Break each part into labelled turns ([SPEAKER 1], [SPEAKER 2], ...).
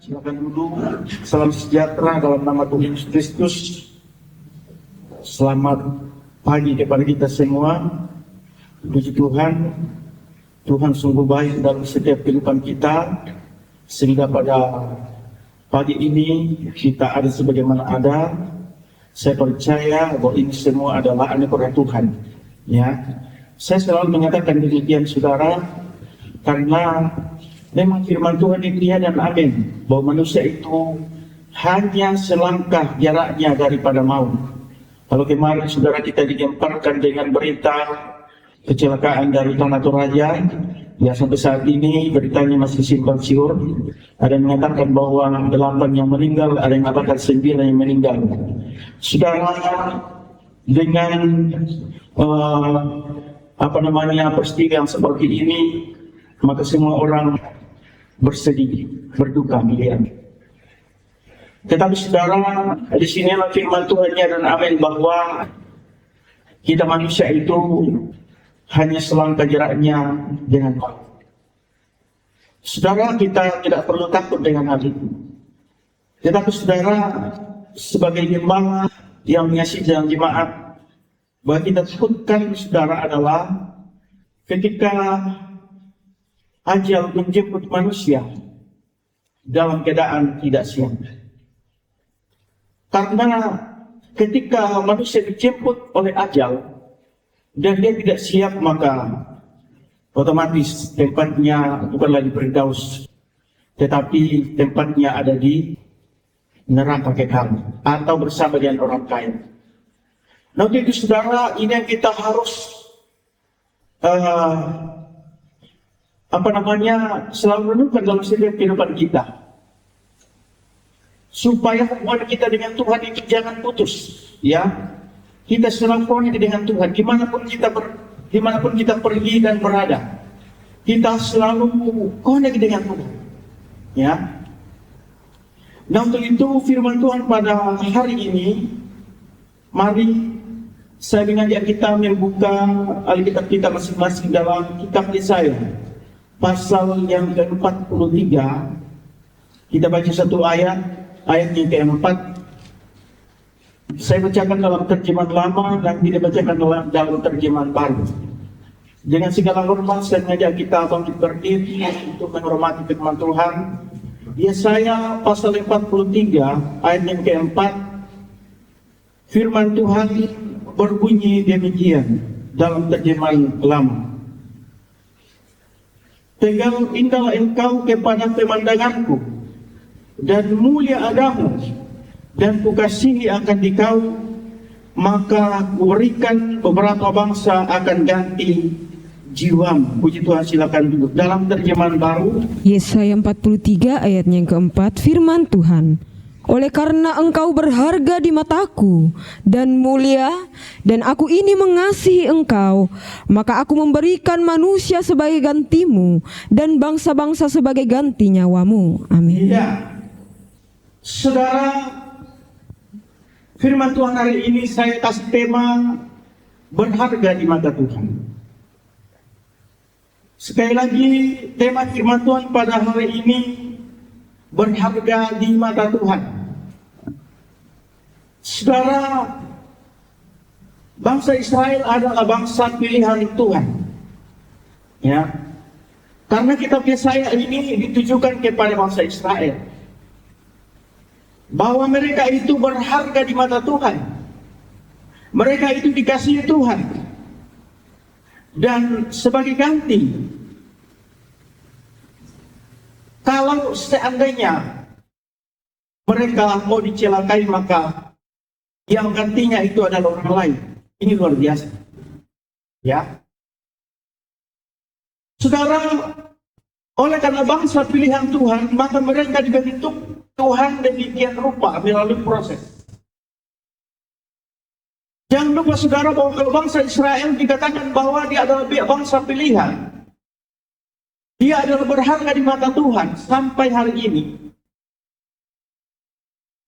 [SPEAKER 1] Silakan duduk. Salam sejahtera dalam nama Tuhan Yesus Kristus. Selamat pagi kepada kita semua. Puji Tuhan, Tuhan sungguh baik dalam setiap kehidupan kita, sehingga pada pagi ini kita ada sebagaimana ada. Saya percaya bahwa ini semua adalah anugerah Tuhan. Ya, saya selalu mengatakan demikian, saudara, karena memang firman Tuhan itu ya dan amin, bahwa manusia itu hanya selangkah jaraknya daripada maut. Kalau kemarin saudara kita digemparkan dengan berita kecelakaan dari Tanah Toraja, ya sampai saat ini beritanya masih simpang siur. Ada yang mengatakan bahwa 8 yang meninggal, ada yang mengatakan 9 yang meninggal. Saudara, dengan peristiwa yang seperti ini, maka semua orang bersedih, berduka, melihat. Tetapi saudara, di sinilah firman Tuhannya dan amin, bahwa kita manusia itu hanya selangkah jaraknya dengan maut. Saudara, kita tidak perlu takut dengan hal itu. Tetapi saudara, sebagai gembala yang mengasihi jalan jemaat, bahwa kita takutkan saudara adalah ketika ajal menjemput manusia dalam keadaan tidak siap. Karena ketika manusia dijemput oleh ajal dan dia tidak siap, maka otomatis tempatnya bukan lagi Firdaus, tetapi tempatnya ada di neraka kekal atau bersama dengan orang kaya. Nah, itu saudara, ini yang kita harus selalu renungkan dalam setiap kehidupan kita, supaya hubungan kita dengan Tuhan itu jangan putus. Ya, kita selalu konek dengan Tuhan, dimanapun kita pergi dan berada, kita selalu konek dengan Tuhan. Ya. Nah, untuk itu firman Tuhan pada hari ini, mari saya mengajak kita membuka Alkitab kita masing-masing dalam kitab Yesaya pasal yang ke-43. Kita baca satu ayat yang ke-4. Saya bacakan dalam terjemahan lama dan tidak bacakan dalam terjemahan baru. Dengan segala hormat saya mengajak kita untuk berdiri untuk menghormati firman Tuhan. Yesaya pasal 43 ayat yang ke-4. Firman Tuhan berbunyi demikian dalam terjemahan lama. Tegal indahlah engkau kepada pemandanganku, dan mulia adamu, dan kukasihi akan dikau, maka kuberikan beberapa bangsa akan ganti jiwamu. Puji Tuhan, silakan duduk. Dalam terjemahan baru,
[SPEAKER 2] Yesaya 43 ayat yang keempat, firman Tuhan, oleh karena engkau berharga di mataku dan mulia, dan aku ini mengasihi engkau, maka aku memberikan manusia sebagai gantimu dan bangsa-bangsa sebagai ganti nyawamu. Amin.
[SPEAKER 1] ya, saudara, firman Tuhan hari ini saya kasih tema berharga di mata Tuhan. Sekali lagi, tema firman Tuhan pada hari ini berharga di mata Tuhan. Saudara, bangsa Israel adalah bangsa pilihan Tuhan. Ya, karena kitab Yesaya ini ditujukan kepada bangsa Israel, bahwa mereka itu berharga di mata Tuhan. Mereka itu dikasihi Tuhan. Dan sebagai ganti, kalau seandainya mereka mau dicelakai, maka yang gantinya itu adalah orang lain. Ini luar biasa. Ya, saudara, oleh karena bangsa pilihan Tuhan, maka mereka dibentuk Tuhan demikian rupa melalui proses. Jangan lupa saudara, bahwa kalau bangsa Israel dikatakan bahwa dia adalah bangsa pilihan, dia adalah berharga di mata Tuhan sampai hari ini.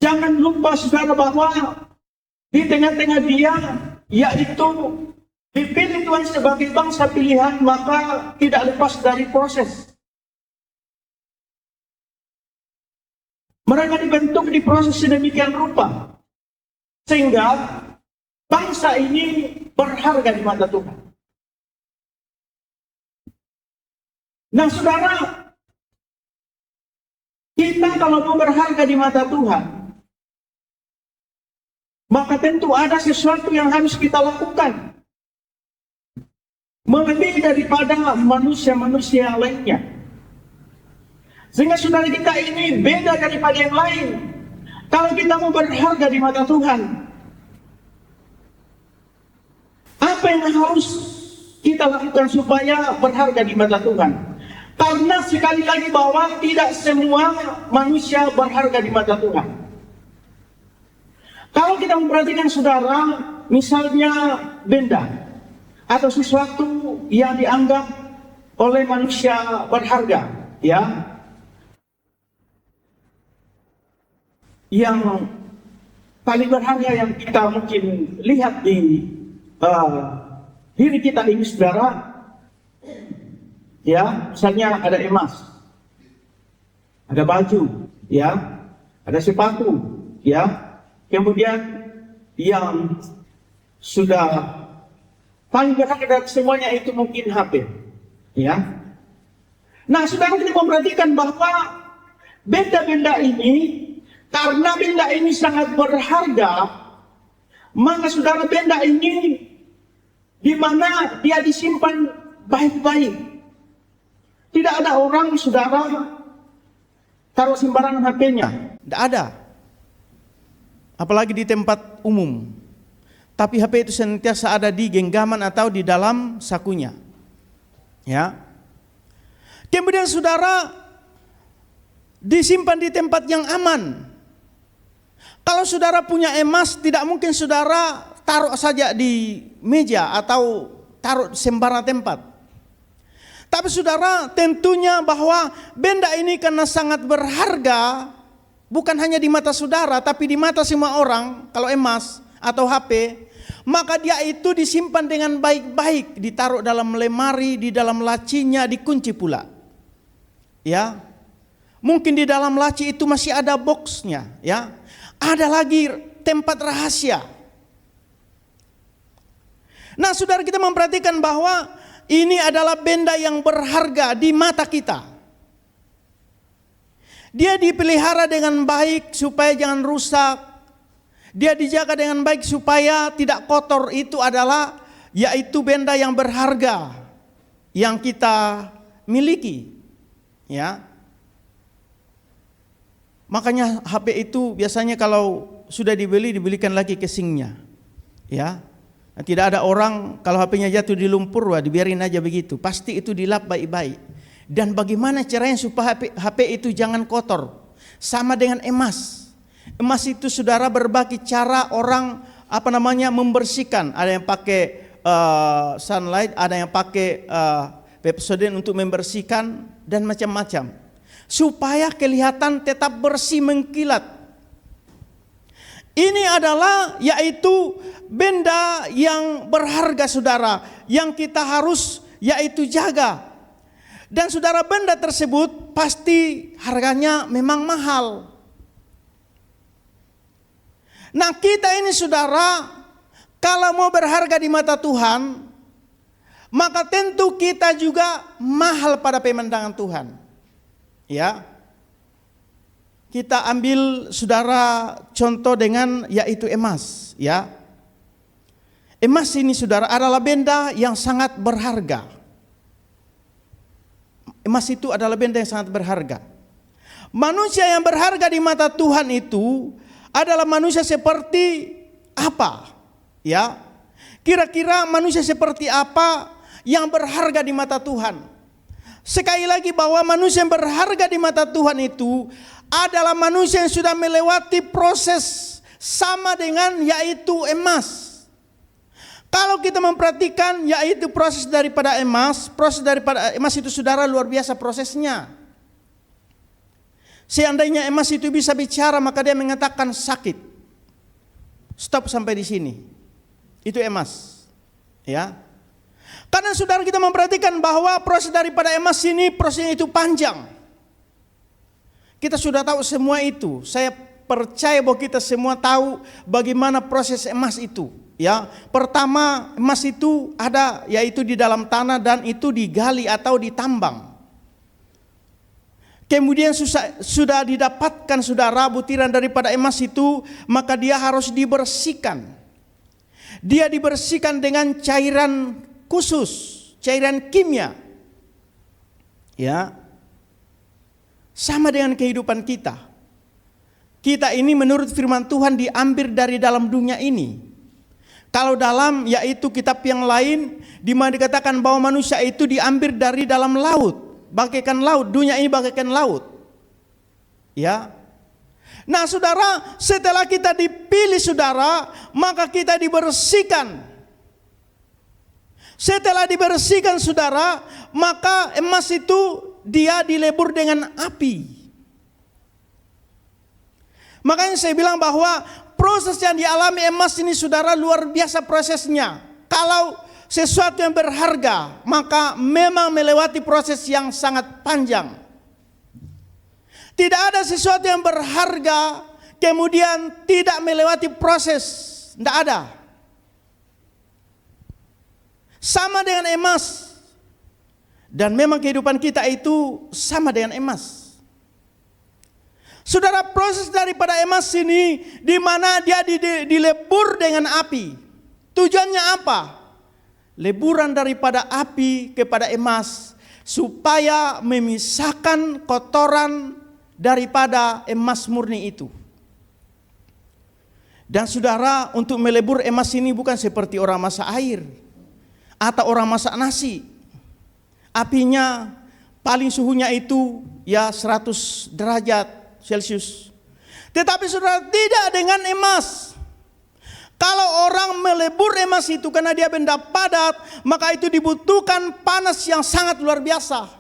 [SPEAKER 1] Jangan lupa saudara, bahwa di tengah-tengah dia, yaitu dipilih Tuhan sebagai bangsa pilihan, maka tidak lepas dari proses. Mereka dibentuk di proses sedemikian rupa sehingga bangsa ini berharga di mata Tuhan. Nah, saudara, kita kalau mau berharga di mata Tuhan, maka tentu ada sesuatu yang harus kita lakukan, melebihi daripada manusia-manusia lainnya. Sehingga saudara kita ini beda daripada yang lain. Kalau kita mau berharga di mata Tuhan, apa yang harus kita lakukan supaya berharga di mata Tuhan? Karena sekali lagi bahwa tidak semua manusia berharga di mata Tuhan. Kalau kita memperhatikan saudara, misalnya benda atau sesuatu yang dianggap oleh manusia berharga, ya, yang paling berharga yang kita mungkin lihat di diri kita ini, saudara, ya, misalnya ada emas, ada baju, ya, ada sepatu, ya, kemudian yang sudah paling berharga dari semuanya itu mungkin HP, ya. Nah, saudara, kita memperhatikan bahwa benda-benda ini, karena benda ini sangat berharga, maka saudara, benda ini di mana dia disimpan baik-baik. Tidak ada orang, saudara, taruh sembarangan HP-nya.
[SPEAKER 3] Tidak ada. Apalagi di tempat umum. Tapi HP itu senantiasa ada di genggaman atau di dalam sakunya. Ya. Kemudian saudara, disimpan di tempat yang aman. Kalau saudara punya emas, tidak mungkin saudara taruh saja di meja atau taruh sembarang tempat. Tapi saudara, tentunya bahwa benda ini karena sangat berharga, bukan hanya di mata saudara, tapi di mata semua orang. Kalau emas atau HP, maka dia itu disimpan dengan baik-baik, ditaruh dalam lemari, di dalam lacinya, dikunci pula. Ya, mungkin di dalam laci itu masih ada boxnya, ya. Ada lagi tempat rahasia. Nah, saudara, kita memperhatikan bahwa ini adalah benda yang berharga di mata kita. Dia dipelihara dengan baik supaya jangan rusak. Dia dijaga dengan baik supaya tidak kotor. Itu adalah yaitu benda yang berharga yang kita miliki. Ya. Makanya HP itu biasanya kalau sudah dibelikan lagi casingnya. Ya. Nah, tidak ada orang kalau HP-nya jatuh di lumpur, wah, dibiarin aja begitu. Pasti itu dilap baik-baik. Dan bagaimana caranya supaya HP itu jangan kotor? Sama dengan emas. Emas itu saudara berbagai cara orang membersihkan. Ada yang pakai sunlight, ada yang pakai Pepsodent untuk membersihkan dan macam-macam. Supaya kelihatan tetap bersih mengkilat. Ini adalah yaitu benda yang berharga saudara, yang kita harus yaitu jaga. Dan saudara, benda tersebut pasti harganya memang mahal. Nah, kita ini saudara, kalau mau berharga di mata Tuhan, maka tentu kita juga mahal pada pemandangan Tuhan. Ya. Kita ambil saudara contoh dengan yaitu emas, ya. Emas ini saudara adalah benda yang sangat berharga. Emas itu adalah benda yang sangat berharga. Manusia yang berharga di mata Tuhan itu adalah manusia seperti apa? Ya. Kira-kira manusia seperti apa yang berharga di mata Tuhan? Sekali lagi bahwa manusia yang berharga di mata Tuhan itu adalah manusia yang sudah melewati proses sama dengan yaitu emas. Kalau kita memperhatikan yaitu proses daripada emas itu saudara luar biasa prosesnya. Seandainya emas itu bisa bicara, maka dia mengatakan sakit. Stop sampai di sini. Itu emas. Ya. Karena saudara kita memperhatikan bahwa proses daripada emas ini prosesnya itu panjang. kita sudah tahu semua itu. Saya percaya bahwa kita semua tahu bagaimana proses emas itu. Ya, pertama emas itu ada yaitu di dalam tanah dan itu digali atau ditambang. Kemudian sudah didapatkan saudara butiran daripada emas itu, maka dia harus dibersihkan. Dia dibersihkan dengan cairan khusus, cairan kimia. Ya. Sama dengan kehidupan kita. Kita ini menurut firman Tuhan diambil dari dalam dunia ini. Kalau dalam yaitu kitab yang lain di mana dikatakan bahwa manusia itu diambil dari dalam laut, bagaikan laut, dunia ini bagaikan laut. Ya. Nah, saudara, setelah kita dipilih saudara, maka kita dibersihkan. Setelah dibersihkan saudara, maka emas itu dia dilebur dengan api. Makanya saya bilang bahwa proses yang dialami emas ini saudara luar biasa prosesnya. Kalau sesuatu yang berharga, maka memang melewati proses yang sangat panjang. Tidak ada sesuatu yang berharga kemudian tidak melewati proses. Tidak ada. Sama dengan emas. Dan memang kehidupan kita itu sama dengan emas. Saudara, proses daripada emas ini di mana dia dilebur dengan api. Tujuannya apa? Leburan daripada api kepada emas supaya memisahkan kotoran daripada emas murni itu. Dan saudara, untuk melebur emas ini bukan seperti orang masak air atau orang masak nasi. Apinya paling suhunya itu ya 100 derajat Celcius. Tetapi saudara, tidak dengan emas. Kalau orang melebur emas itu karena dia benda padat, maka itu dibutuhkan panas yang sangat luar biasa.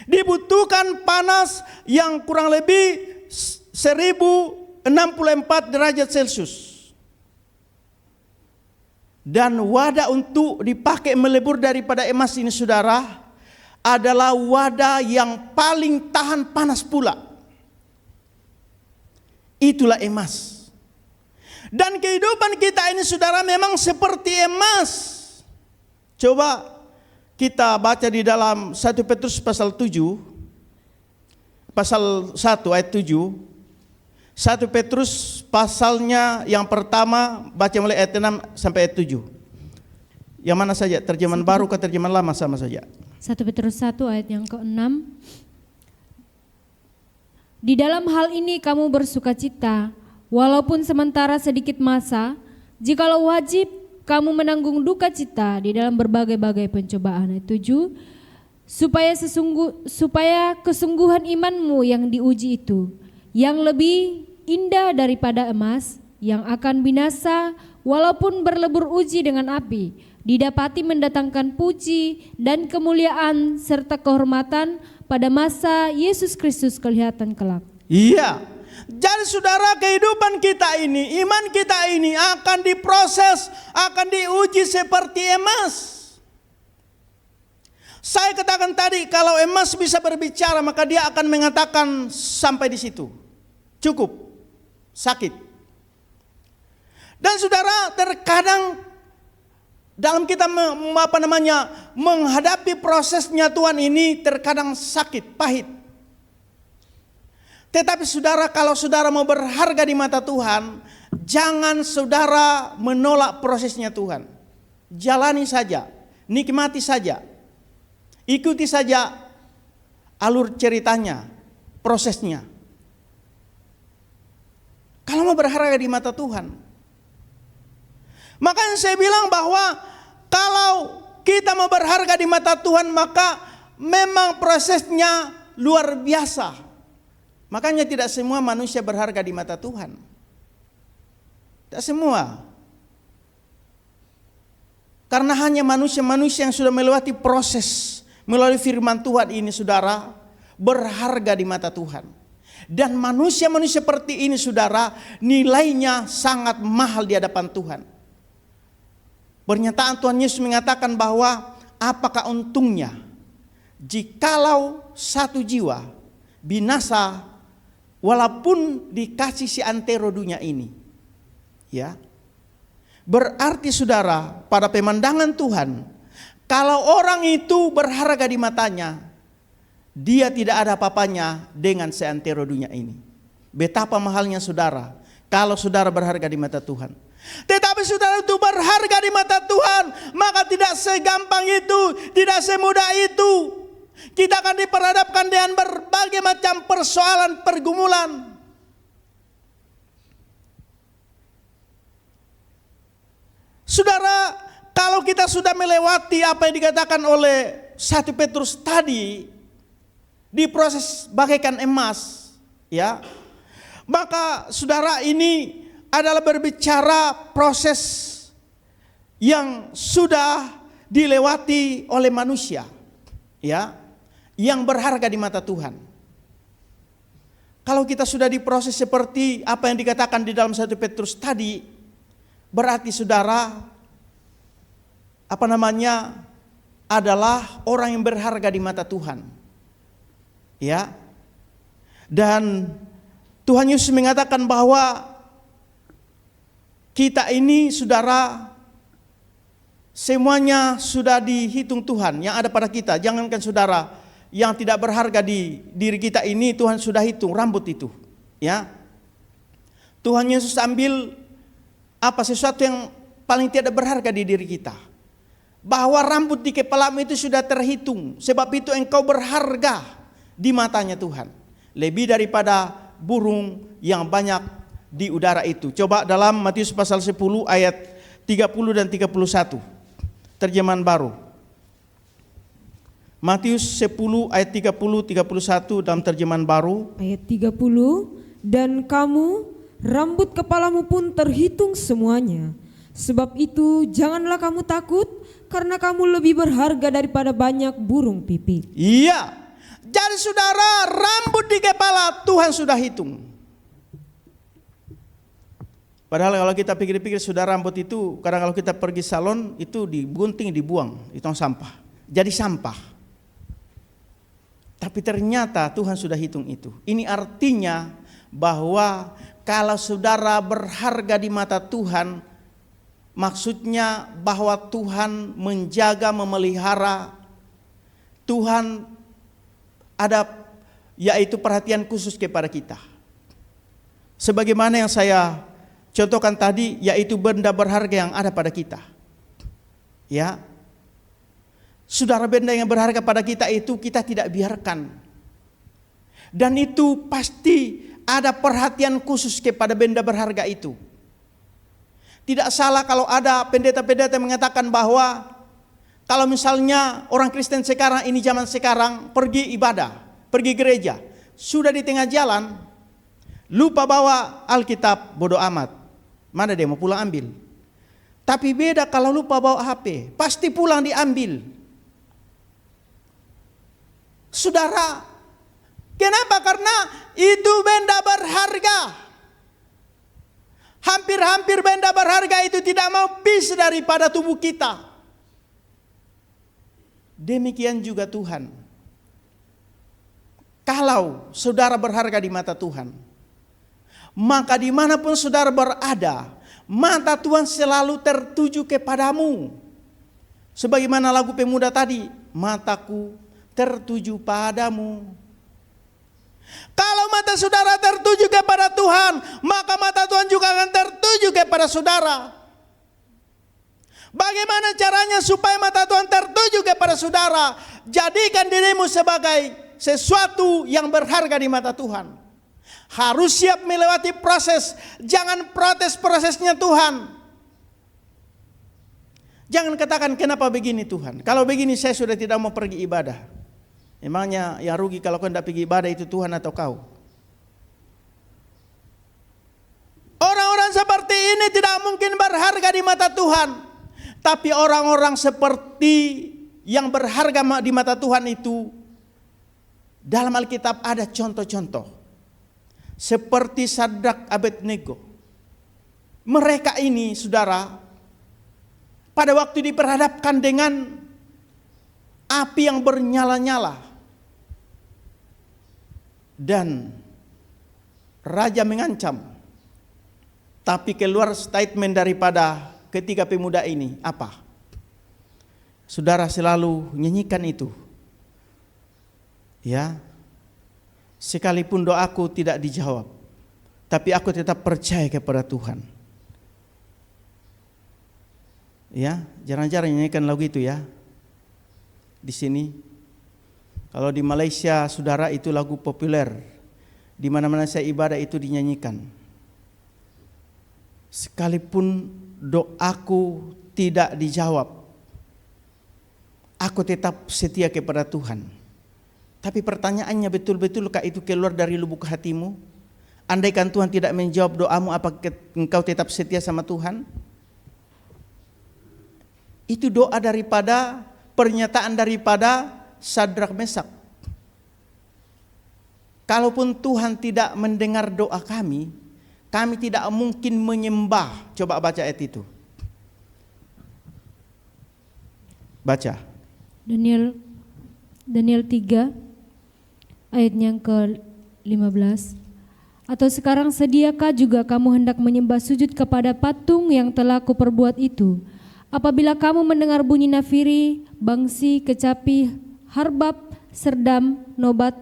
[SPEAKER 3] Dibutuhkan panas yang kurang lebih 1064 derajat Celcius. Dan wadah untuk dipakai melebur daripada emas ini saudara, adalah wadah yang paling tahan panas pula. Itulah emas. Dan kehidupan kita ini saudara memang seperti emas. Coba kita baca di dalam 1 Petrus pasal 7. Pasal 1 ayat 7. 1 Petrus pasalnya yang pertama baca mulai ayat 6 sampai ayat 7. Yang mana saja? Terjemahan baru ke terjemahan lama sama saja.
[SPEAKER 4] 1 Petrus 1 ayat yang ke-6. Di dalam hal ini kamu bersukacita, walaupun sementara sedikit masa, jikalau wajib kamu menanggung duka cita di dalam berbagai-bagai pencobaan. Ayat 7. Supaya kesungguhan imanmu yang diuji itu, yang lebih indah daripada emas, yang akan binasa walaupun berlebur uji dengan api, didapati mendatangkan puji dan kemuliaan serta kehormatan pada masa Yesus Kristus kelihatan kelak.
[SPEAKER 3] Iya. Jadi saudara, kehidupan kita ini, iman kita ini akan diproses, akan diuji seperti emas. Saya katakan tadi, kalau emas bisa berbicara, maka dia akan mengatakan sampai di situ. Cukup. Sakit. Dan saudara, terkadang dalam kita menghadapi prosesnya Tuhan ini terkadang sakit, pahit. Tetapi saudara, kalau saudara mau berharga di mata Tuhan, jangan saudara menolak prosesnya Tuhan. Jalani saja, nikmati saja. Ikuti saja alur ceritanya, prosesnya. Kalau mau berharga di mata Tuhan. Makanya saya bilang bahwa kalau kita mau berharga di mata Tuhan, maka memang prosesnya luar biasa. Makanya tidak semua manusia berharga di mata Tuhan. Tidak semua. Karena hanya manusia-manusia yang sudah melewati proses melalui firman Tuhan ini saudara, berharga di mata Tuhan. Dan manusia-manusia seperti ini saudara, nilainya sangat mahal di hadapan Tuhan. Pernyataan Tuhan Yesus mengatakan bahwa apakah untungnya jikalau satu jiwa binasa walaupun dikasih si antero dunia ini. Ya. Berarti saudara, pada pemandangan Tuhan, kalau orang itu berharga di matanya, dia tidak ada apa-apanya dengan seantero dunia ini. Betapa mahalnya saudara, kalau saudara berharga di mata Tuhan. Tetapi saudara itu berharga di mata Tuhan, maka tidak segampang itu, tidak semudah itu. Kita akan diperhadapkan dengan berbagai macam persoalan, pergumulan. Saudara, kalau kita sudah melewati apa yang dikatakan oleh 1 Petrus tadi, di proses bagaikan emas, ya, maka saudara ini adalah berbicara proses yang sudah dilewati oleh manusia, ya, yang berharga di mata Tuhan. Kalau kita sudah diproses seperti apa yang dikatakan di dalam 1 Petrus tadi, berarti saudara adalah orang yang berharga di mata Tuhan. Ya. Dan Tuhan Yesus mengatakan bahwa kita ini saudara semuanya sudah dihitung Tuhan yang ada pada kita. Jangankan saudara yang tidak berharga di diri kita ini, Tuhan sudah hitung rambut itu. Ya. Tuhan Yesus ambil sesuatu yang paling tidak berharga di diri kita. Bahwa rambut di kepalamu itu sudah terhitung. Sebab itu engkau berharga di matanya Tuhan. Lebih daripada burung yang banyak di udara itu. Coba dalam Matius pasal 10 ayat 30 dan 31. Terjemahan baru. Matius 10 ayat 30-31 dalam terjemahan baru.
[SPEAKER 2] Ayat 30, dan kamu, rambut kepalamu pun terhitung semuanya. Sebab itu janganlah kamu takut, karena kamu lebih berharga daripada banyak burung pipit.
[SPEAKER 3] Iya. Jadi saudara, rambut di kepala Tuhan sudah hitung. Padahal kalau kita pikir-pikir saudara, rambut itu kadang kalau kita pergi salon itu digunting, dibuang di tong sampah. Jadi sampah. Tapi ternyata Tuhan sudah hitung itu. Ini artinya bahwa kalau saudara berharga di mata Tuhan, maksudnya bahwa Tuhan menjaga, memelihara. Tuhan ada yaitu perhatian khusus kepada kita. Sebagaimana yang saya contohkan tadi, yaitu benda berharga yang ada pada kita. Ya. Saudara, benda yang berharga pada kita itu kita tidak biarkan. Dan itu pasti ada perhatian khusus kepada benda berharga itu. Tidak salah kalau ada pendeta-pendeta yang mengatakan bahwa kalau misalnya orang Kristen sekarang ini, zaman sekarang, pergi ibadah, pergi gereja, sudah di tengah jalan lupa bawa Alkitab, bodoh amat, mana dia mau pulang ambil. Tapi beda kalau lupa bawa HP, pasti pulang diambil. Saudara, kenapa? Karena itu benda berharga. Hampir-hampir benda berharga itu tidak mau pisah daripada tubuh kita. Demikian juga Tuhan. Kalau saudara berharga di mata Tuhan, maka dimanapun saudara berada, mata Tuhan selalu tertuju kepadamu. Sebagaimana lagu pemuda tadi, mataku tertuju padamu. Kalau mata saudara tertuju kepada Tuhan, maka mata Tuhan juga akan tertuju kepada saudara. Bagaimana caranya supaya mata Tuhan tertuju kepada saudara? Jadikan dirimu sebagai sesuatu yang berharga di mata Tuhan. Harus siap melewati proses. Jangan protes prosesnya Tuhan. Jangan katakan kenapa begini Tuhan. Kalau begini saya sudah tidak mau pergi ibadah. Emangnya yang rugi kalau kau tidak pergi ibadah itu Tuhan atau kau? Orang-orang seperti ini tidak mungkin berharga di mata Tuhan. Tapi orang-orang seperti yang berharga di mata Tuhan itu, dalam Alkitab ada contoh-contoh. Seperti Sadrak, Abednego. Mereka ini saudara, pada waktu diperhadapkan dengan api yang bernyala-nyala, dan raja mengancam. Tapi keluar statement daripada ketiga pemuda ini apa? Saudara selalu nyanyikan itu. Ya. Sekalipun doaku tidak dijawab, tapi aku tetap percaya kepada Tuhan. Ya, jarang-jarang nyanyikan lagu itu ya. Di sini. Kalau di Malaysia, saudara, itu lagu populer. Di mana-mana saya ibadah itu dinyanyikan. Sekalipun doaku tidak dijawab, aku tetap setia kepada Tuhan. Tapi pertanyaannya, betul-betulkah itu keluar dari lubuk hatimu? Andaikan Tuhan tidak menjawab doamu, apakah engkau tetap setia sama Tuhan? Itu doa daripada, pernyataan daripada Sadrak Mesak. Kalaupun Tuhan tidak mendengar doa kami tidak mungkin menyembah. Coba baca ayat itu. Baca.
[SPEAKER 4] Daniel 3 ayat yang ke-15. Atau sekarang sediakah juga kamu hendak menyembah sujud kepada patung yang telah kuperbuat itu? Apabila kamu mendengar bunyi nafiri, bangsi, kecapi, harbab, serdam, nobat,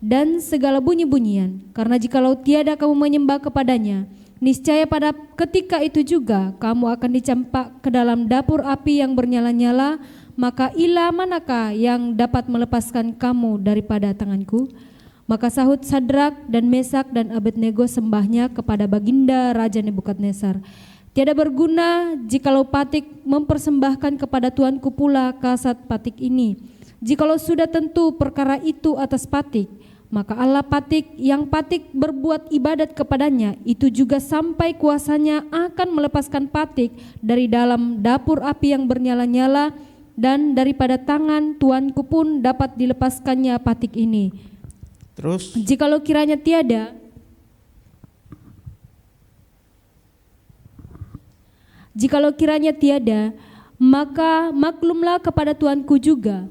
[SPEAKER 4] dan segala bunyi-bunyian. Karena jikalau tiada kamu menyembah kepadanya, niscaya pada ketika itu juga kamu akan dicampak ke dalam dapur api yang bernyala-nyala. Maka ilah manakah yang dapat melepaskan kamu daripada tanganku? Maka sahut Sadrak dan Mesak dan Abednego sembahnya kepada baginda Raja Nebukadnezar. Tiada berguna jikalau Patik mempersembahkan kepada tuanku pula kasat Patik ini. Jikalau sudah tentu perkara itu atas Patik, maka Allah Patik yang Patik berbuat ibadat kepadanya, itu juga sampai kuasanya akan melepaskan Patik dari dalam dapur api yang bernyala-nyala, dan daripada tangan tuanku pun dapat dilepaskannya Patik ini.
[SPEAKER 3] Terus?
[SPEAKER 4] Jikalau kiranya tiada, maka maklumlah kepada tuanku juga,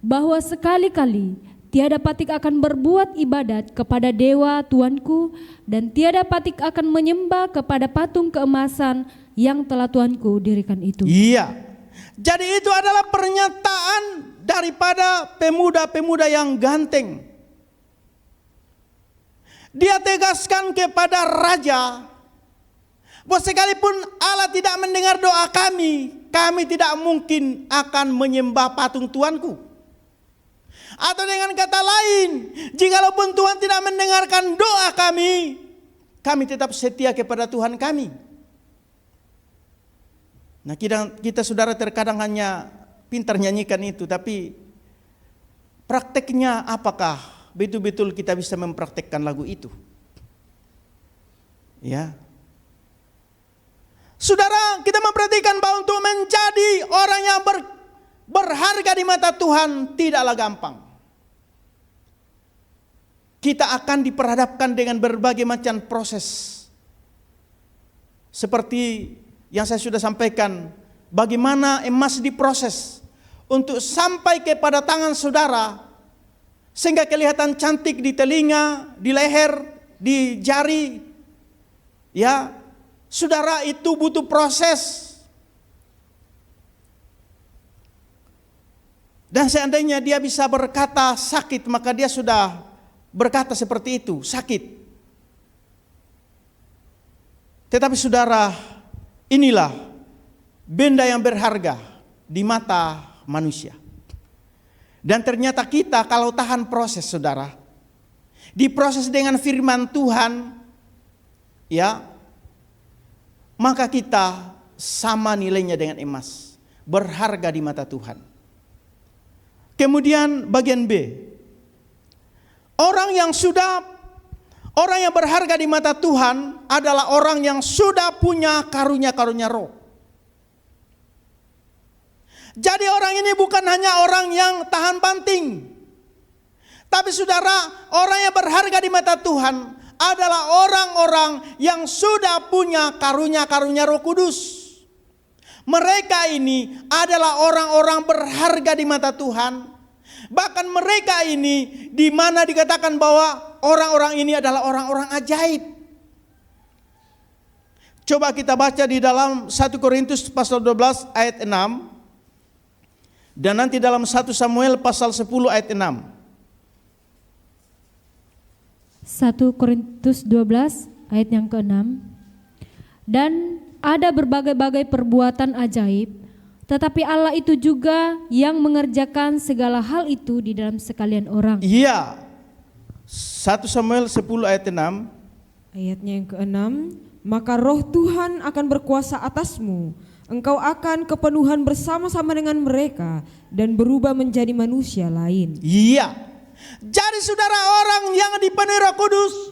[SPEAKER 4] bahwa sekali-kali tiada Patik akan berbuat ibadat kepada dewa tuanku, dan tiada Patik akan menyembah kepada patung keemasan yang telah tuanku dirikan itu.
[SPEAKER 3] Iya. Jadi itu adalah pernyataan daripada pemuda-pemuda yang ganteng. Dia tegaskan kepada raja bahwa sekalipun Allah tidak mendengar doa kami tidak mungkin akan menyembah patung tuanku. Atau dengan kata lain, jikalaupun Tuhan tidak mendengarkan doa kami tetap setia kepada Tuhan kami. Nah, kita saudara terkadang hanya pintar nyanyikan itu, tapi prakteknya apakah betul-betul kita bisa mempraktekkan lagu itu? Ya. Saudara, kita memperhatikan bahwa untuk menjadi orang yang berharga di mata Tuhan tidaklah gampang. Kita akan diperhadapkan dengan berbagai macam proses. Seperti yang saya sudah sampaikan, bagaimana emas diproses untuk sampai kepada tangan saudara, sehingga kelihatan cantik di telinga, di leher, di jari. Ya, saudara, itu butuh proses. Dan seandainya dia bisa berkata sakit, maka dia sudah berkata seperti itu, sakit. Tetapi saudara, inilah benda yang berharga di mata manusia. Dan ternyata kita kalau tahan proses, saudara, diproses dengan firman Tuhan, ya, maka kita sama nilainya dengan emas, berharga di mata Tuhan. Kemudian bagian B, orang yang berharga di mata Tuhan adalah orang yang sudah punya karunia-karunia roh. Jadi orang ini bukan hanya orang yang tahan banting, tapi saudara, orang yang berharga di mata Tuhan adalah orang-orang yang sudah punya karunia-karunia Roh Kudus. Mereka ini adalah orang-orang berharga di mata Tuhan. Bahkan mereka ini di mana dikatakan bahwa orang-orang ini adalah orang-orang ajaib. Coba kita baca di dalam 1 Korintus pasal 12 ayat 6. Dan nanti dalam 1 Samuel pasal 10 ayat 6.
[SPEAKER 4] 1 Korintus 12 ayat yang ke-6. Dan ada berbagai-bagai perbuatan ajaib, tetapi Allah itu juga yang mengerjakan segala hal itu di dalam sekalian orang.
[SPEAKER 3] Iya. 1 Samuel 10 ayat 6.
[SPEAKER 2] Ayatnya yang ke-6, maka roh Tuhan akan berkuasa atasmu. Engkau akan kepenuhan bersama-sama dengan mereka dan berubah menjadi manusia lain.
[SPEAKER 3] Iya. Jadi saudara, orang yang dipenuhi Roh Kudus,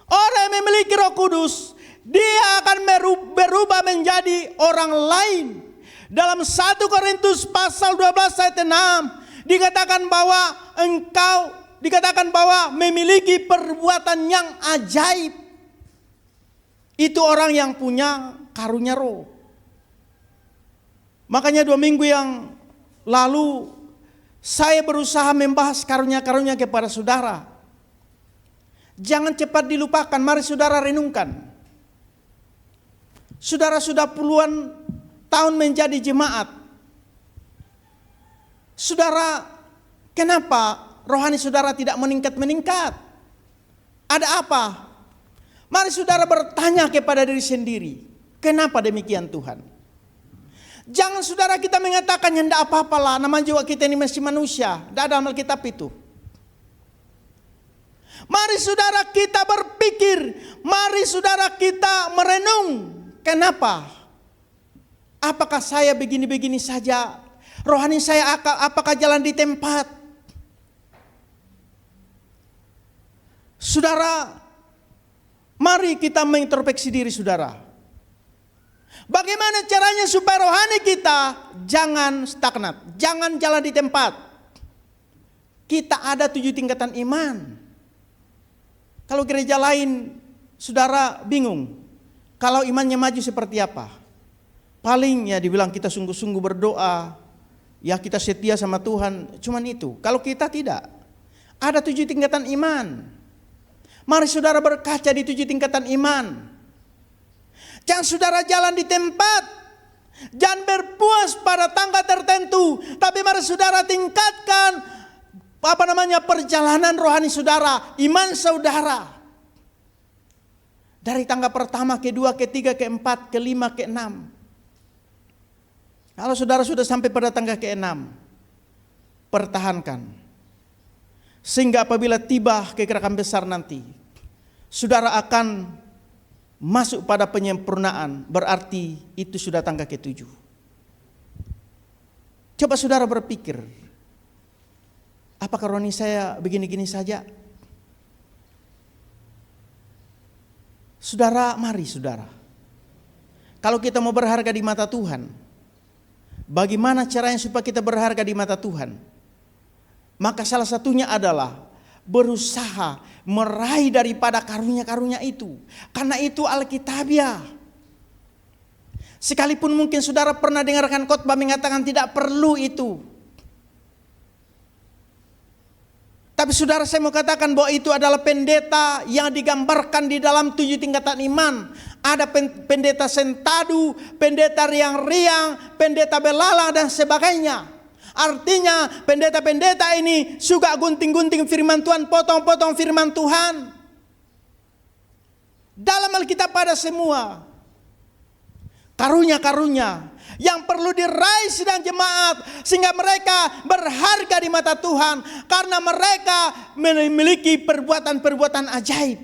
[SPEAKER 3] orang yang memiliki Roh Kudus, dia akan berubah menjadi orang lain. Dalam 1 Korintus pasal 12 ayat 6 dikatakan bahwa memiliki perbuatan yang ajaib. Itu orang yang punya karunia roh. Makanya 2 minggu yang lalu saya berusaha membahas karunia-karunia kepada saudara. Jangan cepat dilupakan, mari saudara renungkan. Saudara sudah puluhan tahun menjadi jemaat. Saudara, kenapa rohani saudara tidak meningkat-meningkat? Ada apa? Mari saudara bertanya kepada diri sendiri, kenapa demikian Tuhan? Jangan saudara kita mengatakan ya tidak apa-apalah, namanya juga kita ini masih manusia. Tidak ada dalam Alkitab itu. Mari saudara kita berpikir, mari saudara kita merenung. Kenapa? Apakah saya begini-begini saja? Rohani saya apakah jalan di tempat? Saudara, mari kita mengintrospeksi diri saudara. Bagaimana caranya supaya rohani kita jangan stagnat, jangan jalan di tempat. Kita ada 7 tingkatan iman. Kalau gereja lain, saudara bingung. Kalau imannya maju seperti apa? Paling ya dibilang kita sungguh-sungguh berdoa, ya kita setia sama Tuhan, cuman itu. Kalau kita tidak, ada 7 tingkatan iman. Mari saudara berkaca di 7 tingkatan iman. Jangan saudara jalan di tempat, jangan berpuas pada tangga tertentu, tapi mari saudara tingkatkan perjalanan rohani saudara, iman saudara. Dari tangga pertama, kedua, ketiga, keempat, kelima, keenam. Kalau saudara sudah sampai pada tangga keenam, pertahankan. Sehingga apabila tiba kegerakan besar nanti, saudara akan masuk pada penyempurnaan, berarti itu sudah tangga ke-7. Coba saudara berpikir, apakah rohani saya begini-gini saja? Saudara, mari saudara. Kalau kita mau berharga di mata Tuhan, bagaimana caranya supaya kita berharga di mata Tuhan? Maka salah satunya adalah berusaha meraih daripada karunia-karunia itu. Karena itu Alkitabiah. Sekalipun mungkin saudara pernah dengarkan khotbah mengatakan tidak perlu itu. Tapi saudara, saya mau katakan bahwa itu adalah pendeta yang digambarkan di dalam 7 tingkatan iman. Ada pendeta sentadu, pendeta riang-riang, pendeta belalang dan sebagainya. Artinya pendeta-pendeta ini suka gunting-gunting firman Tuhan, potong-potong firman Tuhan. Dalam Alkitab pada semua karunia-karunia yang perlu diraih sidang jemaat sehingga mereka berharga di mata Tuhan karena mereka memiliki perbuatan-perbuatan ajaib.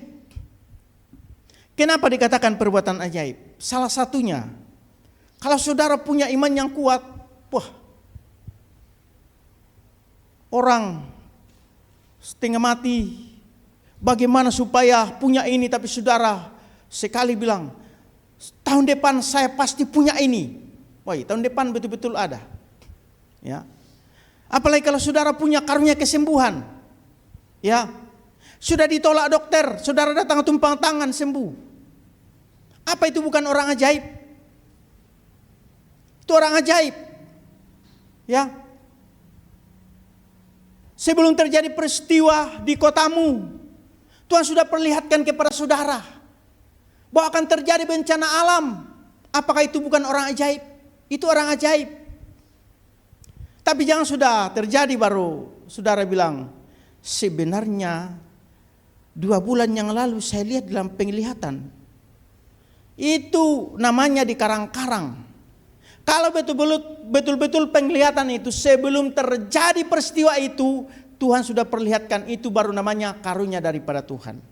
[SPEAKER 3] Kenapa dikatakan perbuatan ajaib? Salah satunya, kalau saudara punya iman yang kuat, orang setengah mati, bagaimana supaya punya ini, tapi saudara sekali bilang, tahun depan saya pasti punya ini. Wah, tahun depan betul-betul ada. Ya. Apalagi kalau saudara punya karunia kesembuhan. Ya. Sudah ditolak dokter, saudara datang tumpang tangan sembuh. Apa itu bukan orang ajaib? Itu orang ajaib. Ya. Sebelum terjadi peristiwa di kotamu, Tuhan sudah perlihatkan kepada saudara bahwa akan terjadi bencana alam. Apakah itu bukan orang ajaib? Itu orang ajaib. Tapi jangan sudah terjadi baru saudara bilang, sebenarnya 2 bulan yang lalu saya lihat dalam penglihatan. Itu namanya di karang-karang. Kalau betul-betul penglihatan itu sebelum terjadi peristiwa itu, Tuhan sudah perlihatkan, itu baru namanya karunia daripada Tuhan.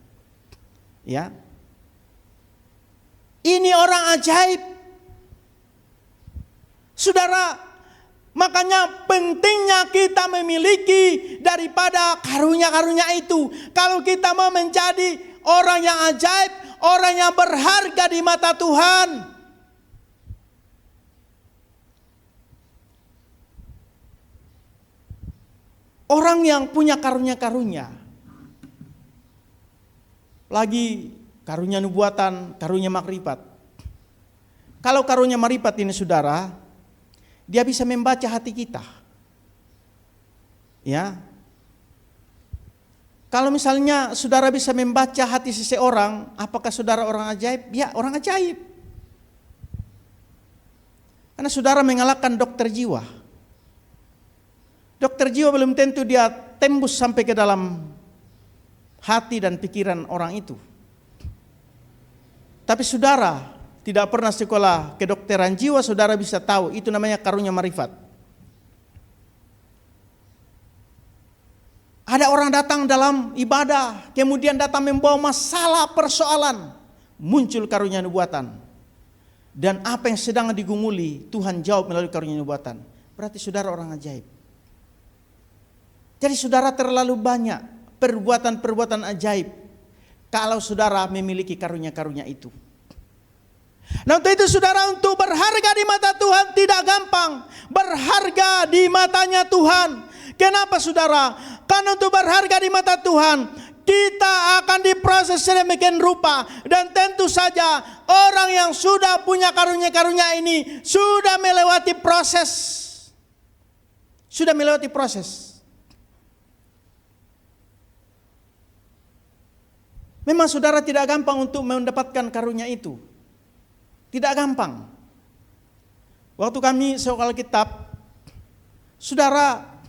[SPEAKER 3] Ya. Ini orang ajaib. Saudara, makanya pentingnya kita memiliki daripada karunia-karunia itu. Kalau kita mau menjadi orang yang ajaib, orang yang berharga di mata Tuhan. Orang yang punya karunia-karunia. Lagi karunia nubuatan, karunia makrifat. Kalau karunia makrifat ini saudara, dia bisa membaca hati kita. Ya. Kalau misalnya saudara bisa membaca hati seseorang, apakah saudara orang ajaib? Ya, orang ajaib. Karena saudara mengalahkan dokter jiwa. Dokter jiwa belum tentu dia tembus sampai ke dalam hati dan pikiran orang itu. Tapi saudara tidak pernah sekolah kedokteran jiwa, saudara bisa tahu itu namanya karunia marifat. Ada orang datang dalam ibadah, kemudian datang membawa masalah persoalan, muncul karunia nubuatan. Dan apa yang sedang digumuli, Tuhan jawab melalui karunia nubuatan. Berarti saudara orang ajaib. Jadi saudara terlalu banyak perbuatan-perbuatan ajaib kalau saudara memiliki karunia-karunia itu. Nah, untuk itu saudara, untuk berharga di mata Tuhan tidak gampang. Berharga di matanya Tuhan. Kenapa saudara? Karena untuk berharga di mata Tuhan, kita akan diproses sedemikian rupa. Dan tentu saja orang yang sudah punya karunia-karunia ini sudah melewati proses. Sudah melewati proses. Memang saudara tidak gampang untuk mendapatkan karunia itu. Tidak gampang. Waktu kami sekolah Alkitab, saudara,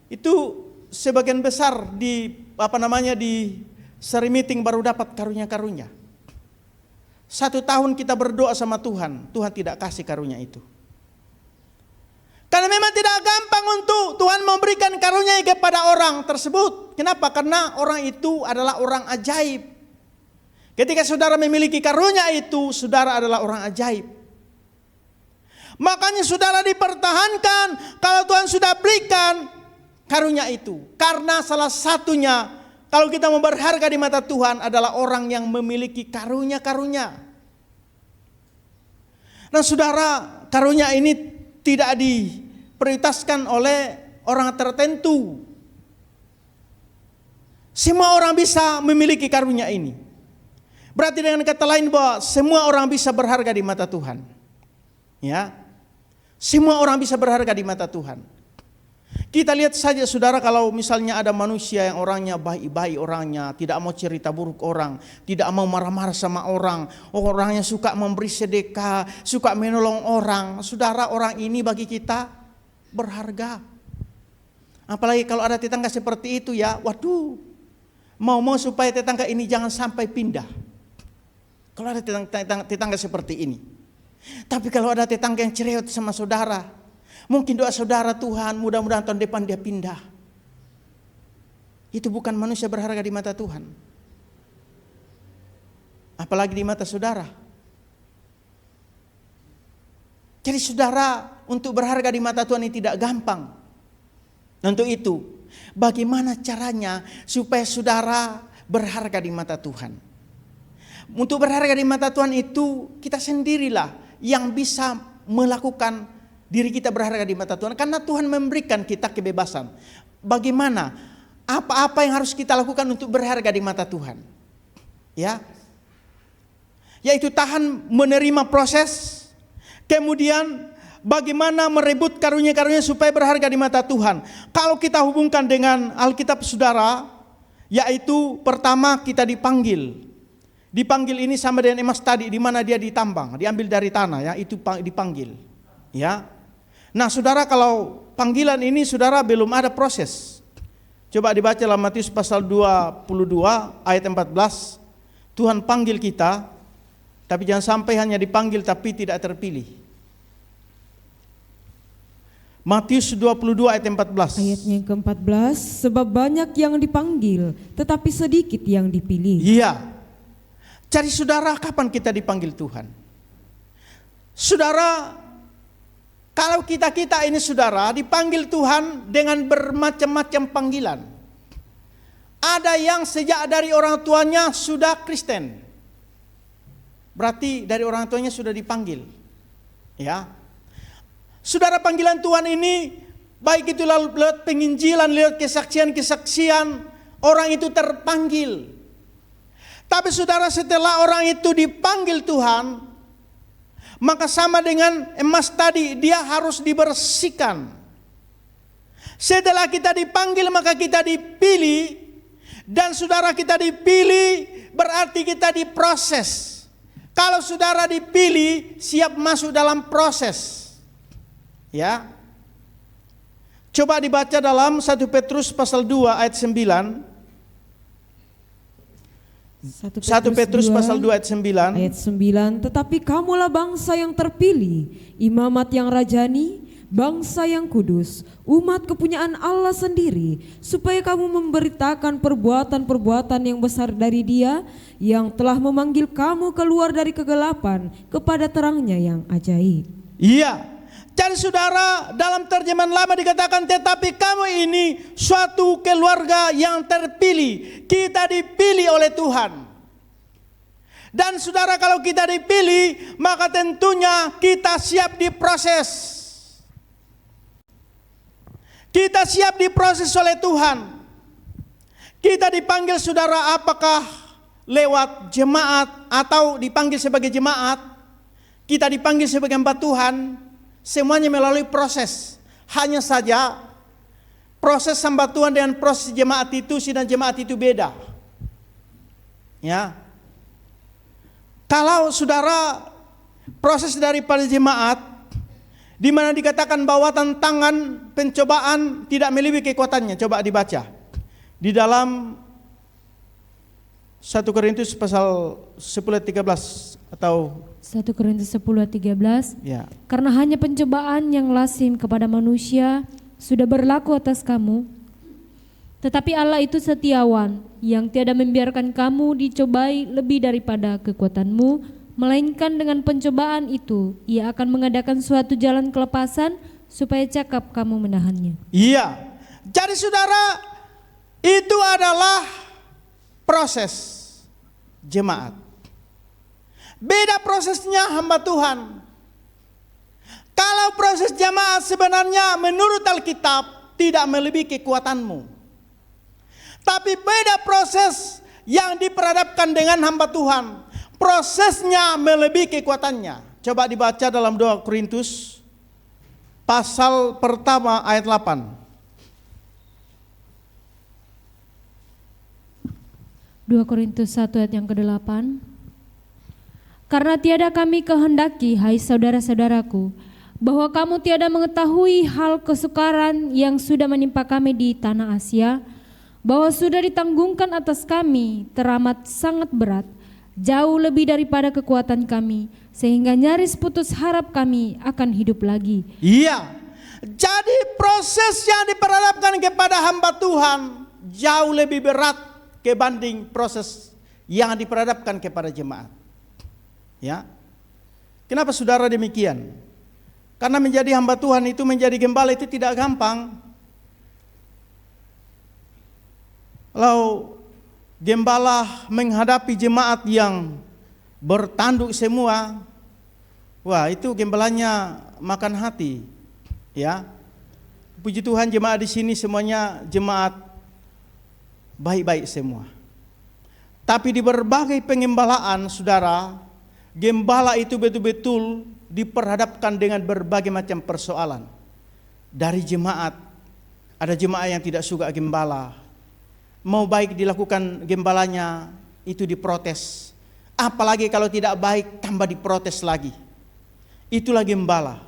[SPEAKER 3] itu sebagian besar di seri meeting baru dapat karunia-karunia. 1 tahun kita berdoa sama Tuhan, Tuhan tidak kasih karunia itu. Karena memang tidak gampang untuk Tuhan memberikan karunia kepada orang tersebut. Kenapa? Karena orang itu adalah orang ajaib. Ketika saudara memiliki karunia itu, saudara adalah orang ajaib. Makanya saudara dipertahankan kalau Tuhan sudah berikan karunia itu. Karena salah satunya, kalau kita mau berharga di mata Tuhan, adalah orang yang memiliki karunia-karunia. Nah saudara, karunia ini tidak diprioritaskan oleh orang tertentu. Semua orang bisa memiliki karunia ini. Berarti dengan kata lain bahwa semua orang bisa berharga di mata Tuhan. Ya. Semua orang bisa berharga di mata Tuhan. Kita lihat saja saudara, kalau misalnya ada manusia yang orangnya baik-baik orangnya, tidak mau cerita buruk orang, tidak mau marah-marah sama orang, orangnya suka memberi sedekah, suka menolong orang. Saudara, orang ini bagi kita berharga. Apalagi kalau ada tetangga seperti itu ya, waduh, mau supaya tetangga ini jangan sampai pindah. Kalau ada tetangga seperti ini. Tapi kalau ada tetangga yang cerewet sama saudara, mungkin doa saudara, Tuhan mudah-mudahan tahun depan dia pindah. Itu bukan manusia berharga di mata Tuhan. Apalagi di mata saudara. Jadi saudara, untuk berharga di mata Tuhan ini tidak gampang. Untuk itu, bagaimana caranya supaya saudara berharga di mata Tuhan? Untuk berharga di mata Tuhan itu, kita sendirilah yang bisa melakukan diri kita berharga di mata Tuhan. Karena Tuhan memberikan kita kebebasan. Bagaimana? Apa-apa yang harus kita lakukan untuk berharga di mata Tuhan? Ya, yaitu tahan menerima proses. Kemudian bagaimana merebut karunia-karunia supaya berharga di mata Tuhan. Kalau kita hubungkan dengan Alkitab saudara, Yaitu pertama kita dipanggil. Dipanggil ini sama dengan emas tadi, di mana dia ditambang, diambil dari tanah, ya, itu dipanggil. Ya. Nah, saudara, kalau panggilan ini saudara belum ada proses. Coba dibaca dalam Matius pasal 22 ayat 14. Tuhan panggil kita, tapi jangan sampai hanya dipanggil tapi tidak terpilih. Matius 22 ayat 14.
[SPEAKER 2] Ayatnya yang ke-14, sebab banyak yang dipanggil, tetapi sedikit yang dipilih.
[SPEAKER 3] Iya. Cari saudara, kapan kita dipanggil Tuhan? Saudara, kalau kita ini saudara dipanggil Tuhan dengan bermacam-macam panggilan. Ada yang sejak dari orang tuanya sudah Kristen. Berarti dari orang tuanya sudah dipanggil. Ya. Saudara, panggilan Tuhan ini baik itu lewat penginjilan, lewat kesaksian-kesaksian, orang itu terpanggil. Tapi saudara, setelah orang itu dipanggil Tuhan, maka sama dengan emas tadi, dia harus dibersihkan. Setelah kita dipanggil, maka kita dipilih. Dan saudara, kita dipilih berarti kita diproses. Kalau saudara dipilih, siap masuk dalam proses. Ya. Coba dibaca dalam 1 Petrus pasal 2 ayat 9. 1 Petrus pasal 2 ayat 9.
[SPEAKER 2] Ayat 9, tetapi kamulah bangsa yang terpilih, imamat yang rajani, bangsa yang kudus, umat kepunyaan Allah sendiri, supaya kamu memberitakan perbuatan-perbuatan yang besar dari Dia yang telah memanggil kamu keluar dari kegelapan kepada terangnya yang ajaib.
[SPEAKER 3] Iya. Jadi saudara, dalam terjemahan lama dikatakan tetapi kamu ini suatu keluarga yang terpilih. Kita dipilih oleh Tuhan. Dan saudara, kalau kita dipilih, maka tentunya kita siap diproses. Kita siap diproses oleh Tuhan. Kita dipanggil saudara, apakah lewat jemaat atau dipanggil sebagai jemaat, kita dipanggil sebagai hamba Tuhan. Semuanya melalui proses. Hanya saja proses hamba Tuhan dengan proses jemaat itu, sidang jemaat itu beda. Ya. Kalau saudara proses daripada jemaat, di mana dikatakan bahwa tantangan pencobaan tidak melebihi kekuatannya. Coba dibaca di dalam 1 Korintus pasal 10:13 atau
[SPEAKER 4] 1 Korintus 10:13.
[SPEAKER 3] ya.
[SPEAKER 4] Karena hanya pencobaan yang lazim kepada manusia sudah berlaku atas kamu, tetapi Allah itu setiawan, yang tiada membiarkan kamu dicobai lebih daripada kekuatanmu, melainkan dengan pencobaan itu Ia akan mengadakan suatu jalan kelepasan supaya cakap kamu menahannya.
[SPEAKER 3] Iya. Jadi saudara, itu adalah proses jemaat. Beda prosesnya hamba Tuhan. Kalau proses jemaat sebenarnya menurut Alkitab tidak melebihi kekuatanmu. Tapi beda proses yang diperhadapkan dengan hamba Tuhan. Prosesnya melebihi kekuatannya. Coba dibaca dalam 2 Korintus pasal pertama ayat 8.
[SPEAKER 4] 2 Korintus 1 ayat yang ke-8. Karena tiada kami kehendaki, hai saudara-saudaraku, bahwa kamu tiada mengetahui hal kesukaran yang sudah menimpa kami di tanah Asia, bahwa sudah ditanggungkan atas kami teramat sangat berat, jauh lebih daripada kekuatan kami, sehingga nyaris putus harap kami akan hidup lagi.
[SPEAKER 3] Iya. Jadi proses yang diperhadapkan kepada hamba Tuhan jauh lebih berat kebanding proses yang diperhadapkan kepada jemaat. Ya. Kenapa saudara demikian? Karena menjadi hamba Tuhan itu, menjadi gembala itu tidak gampang. Kalau gembala menghadapi jemaat yang bertanduk semua, wah itu gembalanya makan hati. Ya. Puji Tuhan, jemaat di sini semuanya jemaat baik-baik semua. Tapi di berbagai pengembalaan saudara, gembala itu betul-betul diperhadapkan dengan berbagai macam persoalan. Dari jemaat, ada jemaat yang tidak suka gembala. mau baik dilakukan gembalanya itu diprotes. Apalagi kalau tidak baik tambah diprotes lagi. Itulah gembala.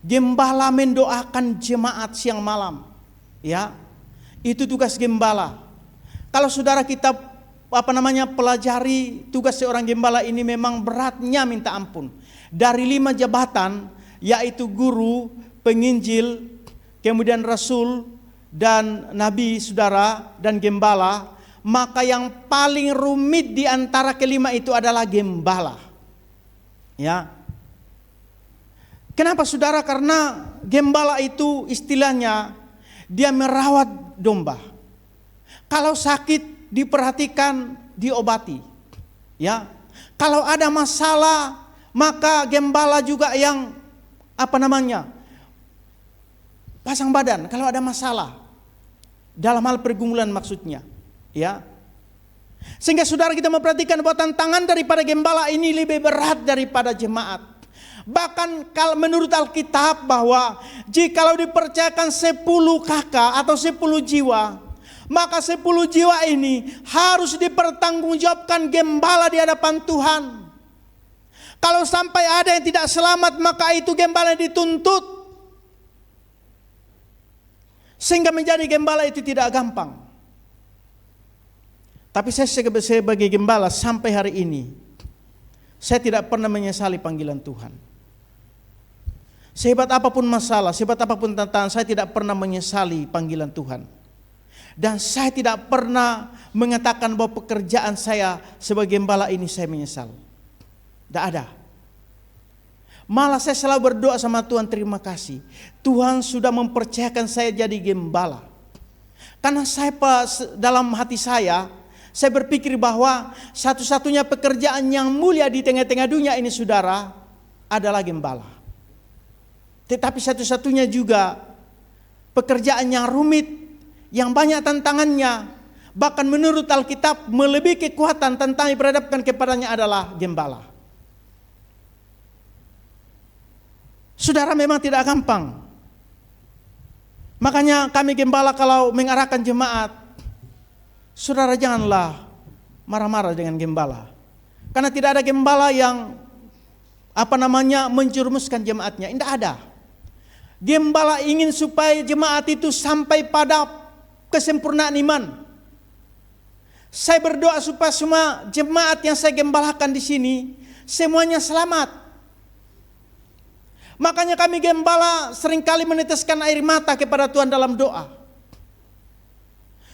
[SPEAKER 3] Gembala mendoakan jemaat siang malam. Ya. Itu tugas gembala. Kalau saudara kita pelajari tugas seorang gembala ini memang beratnya minta ampun. Dari 5 jabatan, yaitu guru, penginjil, kemudian rasul, dan nabi saudara, dan gembala, maka yang paling rumit di antara kelima itu adalah gembala. Ya. Kenapa saudara? Karena gembala itu istilahnya dia merawat domba. Kalau sakit diperhatikan, diobati. Ya. Kalau ada masalah, maka gembala juga yang pasang badan kalau ada masalah. Dalam hal pergumulan maksudnya. Ya. Sehingga saudara kita memperhatikan bahwa tantangan daripada gembala ini lebih berat daripada jemaat. Bahkan kalau menurut Alkitab bahwa jikalau dipercayakan 10 kakak atau 10 jiwa, maka 10 jiwa ini harus dipertanggungjawabkan gembala di hadapan Tuhan. Kalau sampai ada yang tidak selamat, maka itu gembala dituntut. Sehingga menjadi gembala itu tidak gampang. Tapi saya sebagai gembala sampai hari ini, saya tidak pernah menyesali panggilan Tuhan. Sehebat apapun masalah, sehebat apapun tantangan, saya tidak pernah menyesali panggilan Tuhan. Dan saya tidak pernah mengatakan bahwa pekerjaan saya sebagai gembala ini saya menyesal. Tidak ada. Malah saya selalu berdoa sama Tuhan, terima kasih. Tuhan sudah mempercayakan saya jadi gembala. Karena saya dalam hati saya berpikir bahwa satu-satunya pekerjaan yang mulia di tengah-tengah dunia ini saudara adalah gembala. Tetapi satu-satunya juga pekerjaan yang rumit, yang banyak tantangannya, bahkan menurut Alkitab melebihi kekuatan tentang yang diperhadapkan kepadanya adalah gembala. Saudara, memang tidak gampang. Makanya kami gembala kalau mengarahkan jemaat, saudara janganlah marah-marah dengan gembala. Karena tidak ada gembala yang menjerumuskan jemaatnya. Tidak ada. Gembala ingin supaya jemaat itu sampai pada kesempurnaan iman. Saya berdoa supaya semua jemaat yang saya gembalakan di sini semuanya selamat. Makanya kami gembala seringkali meneteskan air mata kepada Tuhan dalam doa.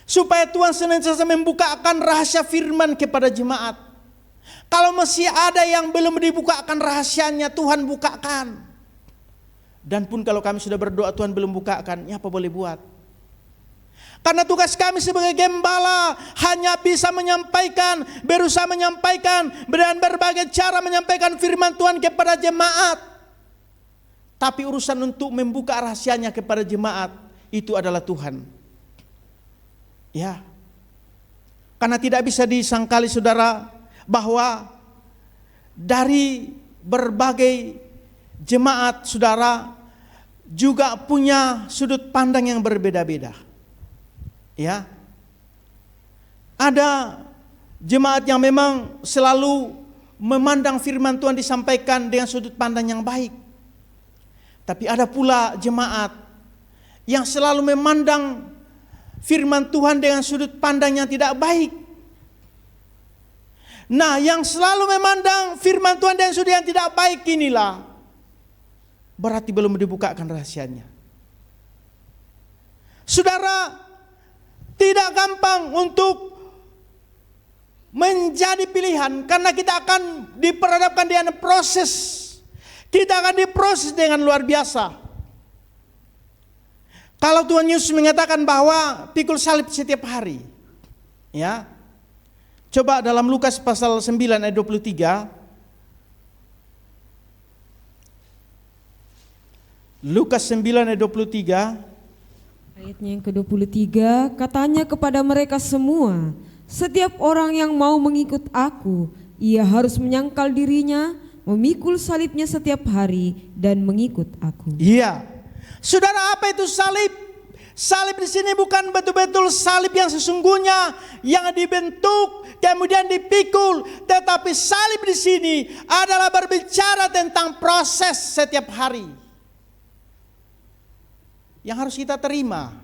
[SPEAKER 3] Supaya Tuhan senantiasa membukakan rahasia firman kepada jemaat. Kalau masih ada yang belum dibukakan rahasianya, Tuhan bukakan. Dan pun kalau kami sudah berdoa Tuhan belum bukakan, ya apa boleh buat. Karena tugas kami sebagai gembala hanya bisa menyampaikan, berusaha menyampaikan, dengan berbagai cara menyampaikan firman Tuhan kepada jemaat. Tapi urusan untuk membuka rahasianya kepada jemaat itu adalah Tuhan. Ya. Karena tidak bisa disangkali saudara bahwa dari berbagai jemaat saudara juga punya sudut pandang yang berbeda-beda. Ya. Ada jemaat yang memang selalu memandang firman Tuhan disampaikan dengan sudut pandang yang baik. Tapi ada pula jemaat yang selalu memandang firman Tuhan dengan sudut pandang yang tidak baik. Nah, yang selalu memandang firman Tuhan dengan sudut yang tidak baik inilah berarti belum dibukakan rahasianya. Saudara, tidak gampang untuk menjadi pilihan karena kita akan diperhadapkan dengan proses. Kita akan diproses dengan luar biasa. Kalau Tuhan Yesus mengatakan bahwa pikul salib setiap hari. Ya. Coba dalam Lukas pasal 9 ayat 23. Lukas 9 ayat 23.
[SPEAKER 2] Ayatnya yang ke-23, katanya kepada mereka semua, setiap orang yang mau mengikut aku, ia harus menyangkal dirinya, memikul salibnya setiap hari dan mengikut aku.
[SPEAKER 3] Iya. Saudara, apa itu salib? Salib di sini bukan betul-betul salib yang sesungguhnya yang dibentuk kemudian dipikul, tetapi salib di sini adalah berbicara tentang proses setiap hari yang harus kita terima.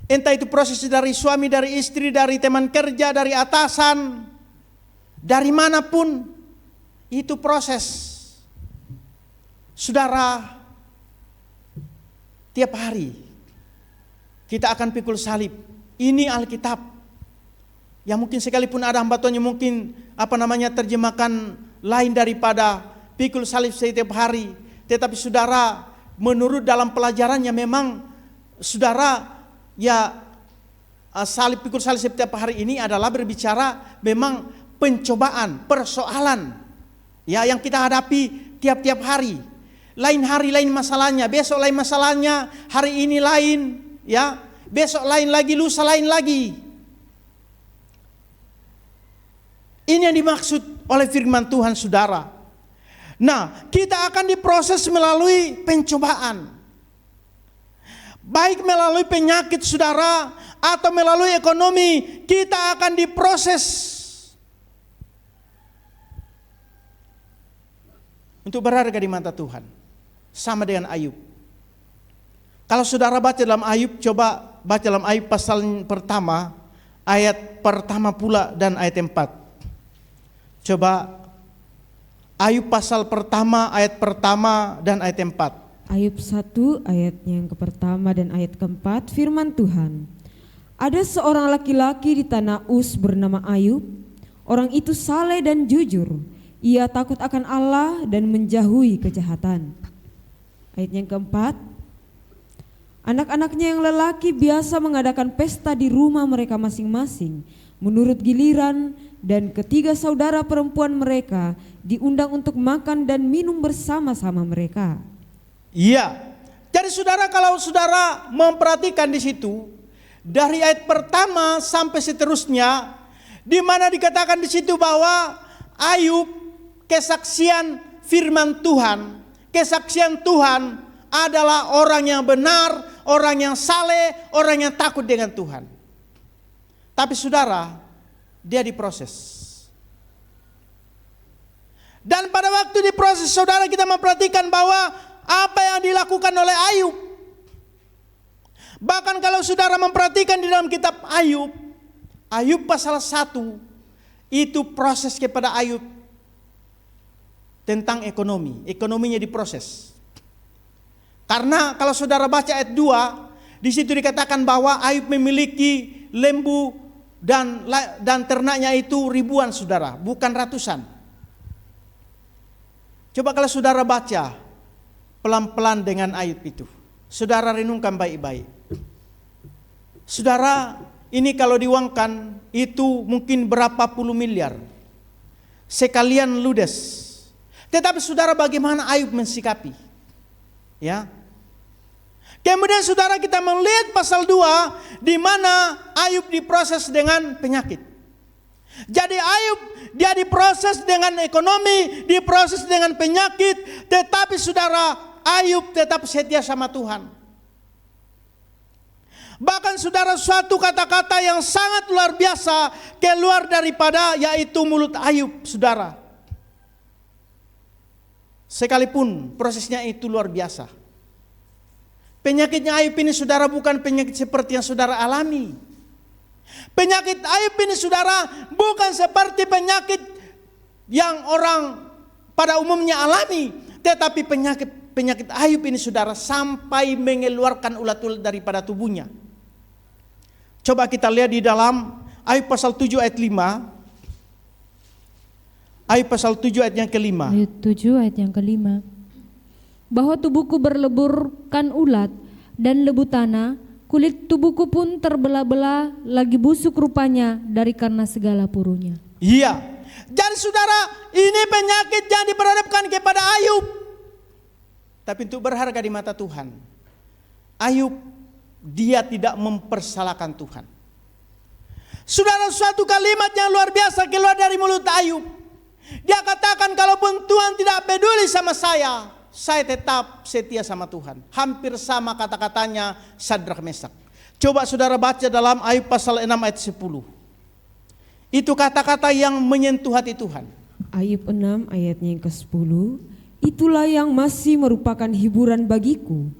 [SPEAKER 3] Entah itu proses dari suami, dari istri, dari teman kerja, dari atasan, dari manapun, itu proses. Saudara, tiap hari kita akan pikul salib. Ini Alkitab. Yang mungkin sekalipun ada hamba Tuhan yang mungkin terjemahkan lain daripada pikul salib setiap hari. Tetapi saudara, menurut dalam pelajarannya memang saudara salib, pikul salib setiap hari ini adalah berbicara memang pencobaan, persoalan yang kita hadapi tiap-tiap hari. Lain hari lain masalahnya, besok lain masalahnya, hari ini lain, besok lain lagi, lusa lain lagi. Ini yang dimaksud oleh firman Tuhan, saudara. Nah, kita akan diproses melalui pencobaan. Baik melalui penyakit, saudara, atau melalui ekonomi, kita akan diproses untuk berharga di mata Tuhan. Sama dengan Ayub. Kalau saudara baca dalam Ayub, coba baca dalam Ayub pasal pertama, ayat pertama pula dan ayat 4. Coba Ayub pasal pertama, ayat pertama dan ayat 4.
[SPEAKER 2] Ayub 1 ayat yang pertama dan ayat keempat, firman Tuhan. Ada seorang laki-laki di tanah Uz bernama Ayub. Orang itu saleh dan jujur. Ia takut akan Allah dan menjauhi kejahatan. Ayat yang keempat. Anak-anaknya yang lelaki biasa mengadakan pesta di rumah mereka masing-masing menurut giliran, dan ketiga saudara perempuan mereka diundang untuk makan dan minum bersama-sama mereka.
[SPEAKER 3] Iya. Jadi saudara, kalau saudara memperhatikan di situ dari ayat pertama sampai seterusnya, di mana dikatakan di situ bahwa Ayub kesaksian firman Tuhan, kesaksian Tuhan adalah orang yang benar, orang yang saleh, orang yang takut dengan Tuhan. Tapi saudara, dia diproses. Dan pada waktu diproses, saudara, kita memperhatikan bahwa apa yang dilakukan oleh Ayub. Bahkan kalau saudara memperhatikan di dalam kitab Ayub, Ayub pasal 1, itu proses kepada Ayub tentang ekonomi. Ekonominya diproses. Karena kalau saudara baca ayat 2, di situ dikatakan bahwa Ayub memiliki lembu dan ternaknya itu ribuan, saudara, bukan ratusan. Coba kalau saudara baca pelan-pelan dengan Ayub itu, saudara renungkan baik-baik. Saudara, ini kalau diuangkan itu mungkin berapa puluh miliar, sekalian ludes. Tetapi saudara, bagaimana Ayub mensikapi? Ya. Kemudian saudara, kita melihat pasal 2 di mana Ayub diproses dengan penyakit. Jadi Ayub dia diproses dengan ekonomi, diproses dengan penyakit, tetapi saudara, Ayub tetap setia sama Tuhan. Bahkan saudara, suatu kata-kata yang sangat luar biasa keluar daripada yaitu mulut Ayub, saudara. Sekalipun prosesnya itu luar biasa. Penyakitnya Ayub ini, saudara, bukan penyakit seperti yang saudara alami. Penyakit Ayub ini, saudara, bukan seperti penyakit yang orang pada umumnya alami. Tetapi penyakit Ayub ini, saudara, sampai mengeluarkan ulat-ulat daripada tubuhnya. Coba kita lihat di dalam Ayub pasal 7 ayat 5. Ayub pasal 7 ayat yang kelima.
[SPEAKER 4] Ayat 7 ayat yang kelima. Bahwa tubuhku berleburkan ulat dan lebu tanah, kulit tubuhku pun terbelah-belah, lagi busuk rupanya dari karena segala purunya.
[SPEAKER 3] Iya. Jadi saudara, ini penyakit yang diperhadapkan kepada Ayub. Tapi untuk berharga di mata Tuhan, Ayub dia tidak mempersalahkan Tuhan. Saudara, suatu kalimat yang luar biasa keluar dari mulut Ayub. Dia katakan, kalaupun Tuhan tidak peduli sama saya, saya tetap setia sama Tuhan. Hampir sama kata-katanya Sadrak Mesak. Coba saudara baca dalam Ayub pasal 6 ayat 10. Itu kata-kata yang menyentuh hati Tuhan.
[SPEAKER 2] Ayub 6 ayatnya yang ke-10. Itulah yang masih merupakan hiburan bagiku.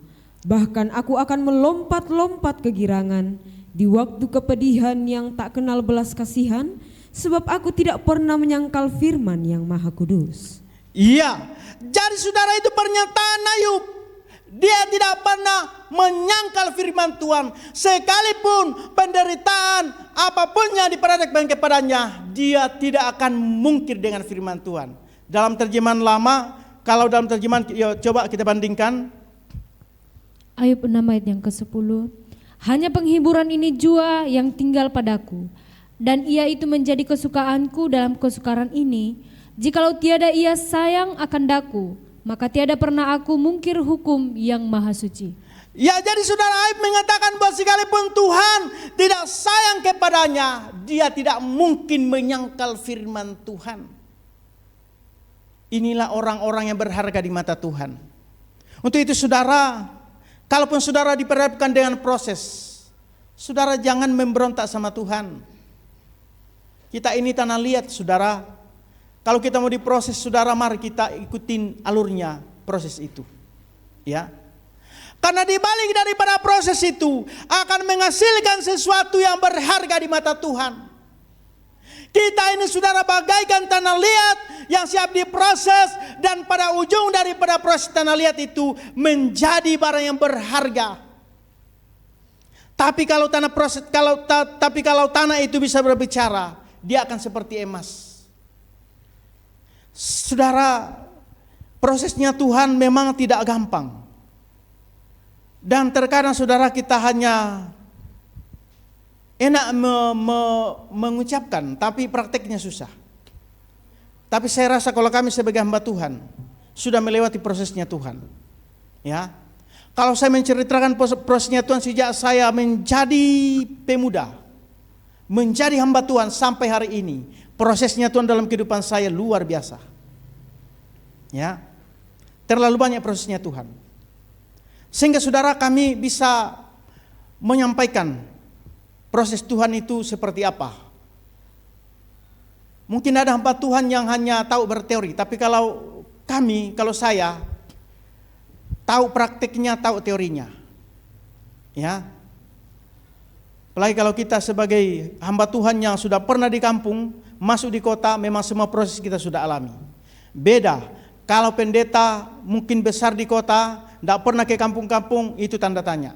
[SPEAKER 2] Bahkan aku akan melompat-lompat kegirangan di waktu kepedihan yang tak kenal belas kasihan, sebab aku tidak pernah menyangkal firman yang Maha Kudus.
[SPEAKER 3] Iya, jadi saudara itu pernyataan Ayub. Dia tidak pernah menyangkal firman Tuhan. Sekalipun penderitaan apapun yang diperhadapkan kepadanya, dia tidak akan mungkir dengan firman Tuhan. Dalam terjemahan lama, kalau dalam terjemahan, coba kita bandingkan.
[SPEAKER 4] Ayub 6 ayat yang ke-10. Hanya penghiburan ini jua yang tinggal padaku, dan ia itu menjadi kesukaanku dalam kesukaran ini. Jikalau tiada ia sayang akan daku, maka tiada pernah aku mungkir hukum yang maha suci.
[SPEAKER 3] Ya, jadi saudara, Ayub mengatakan bahwa sekalipun Tuhan tidak sayang kepadanya, dia tidak mungkin menyangkal firman Tuhan. Inilah orang-orang yang berharga di mata Tuhan. Untuk itu saudara, kalaupun saudara diperhadapkan dengan proses, saudara jangan memberontak sama Tuhan. Kita ini tanah liat saudara. Kalau kita mau diproses saudara, mari kita ikutin alurnya proses itu. Ya. Karena di balik daripada proses itu akan menghasilkan sesuatu yang berharga di mata Tuhan. Kita ini saudara bagaikan tanah liat yang siap diproses, dan pada ujung daripada proses tanah liat itu menjadi barang yang berharga. Tapi kalau tanah itu bisa berbicara, dia akan seperti emas. Saudara, prosesnya Tuhan memang tidak gampang. Dan terkadang saudara kita hanya enak mengucapkan, tapi prakteknya susah. Tapi saya rasa kalau kami sebagai hamba Tuhan sudah melewati prosesnya Tuhan. Ya. Kalau saya menceritakan prosesnya Tuhan sejak saya menjadi pemuda, menjadi hamba Tuhan sampai hari ini, prosesnya Tuhan dalam kehidupan saya luar biasa. Ya. Terlalu banyak prosesnya Tuhan. Sehingga saudara kami bisa menyampaikan proses Tuhan itu seperti apa. Mungkin ada hamba Tuhan yang hanya tahu berteori, tapi kalau saya tahu prakteknya, tahu teorinya. Ya. Apalagi kalau kita sebagai hamba Tuhan yang sudah pernah di kampung, masuk di kota, memang semua proses kita sudah alami. Beda kalau pendeta mungkin besar di kota, tidak pernah ke kampung-kampung, itu tanda tanya.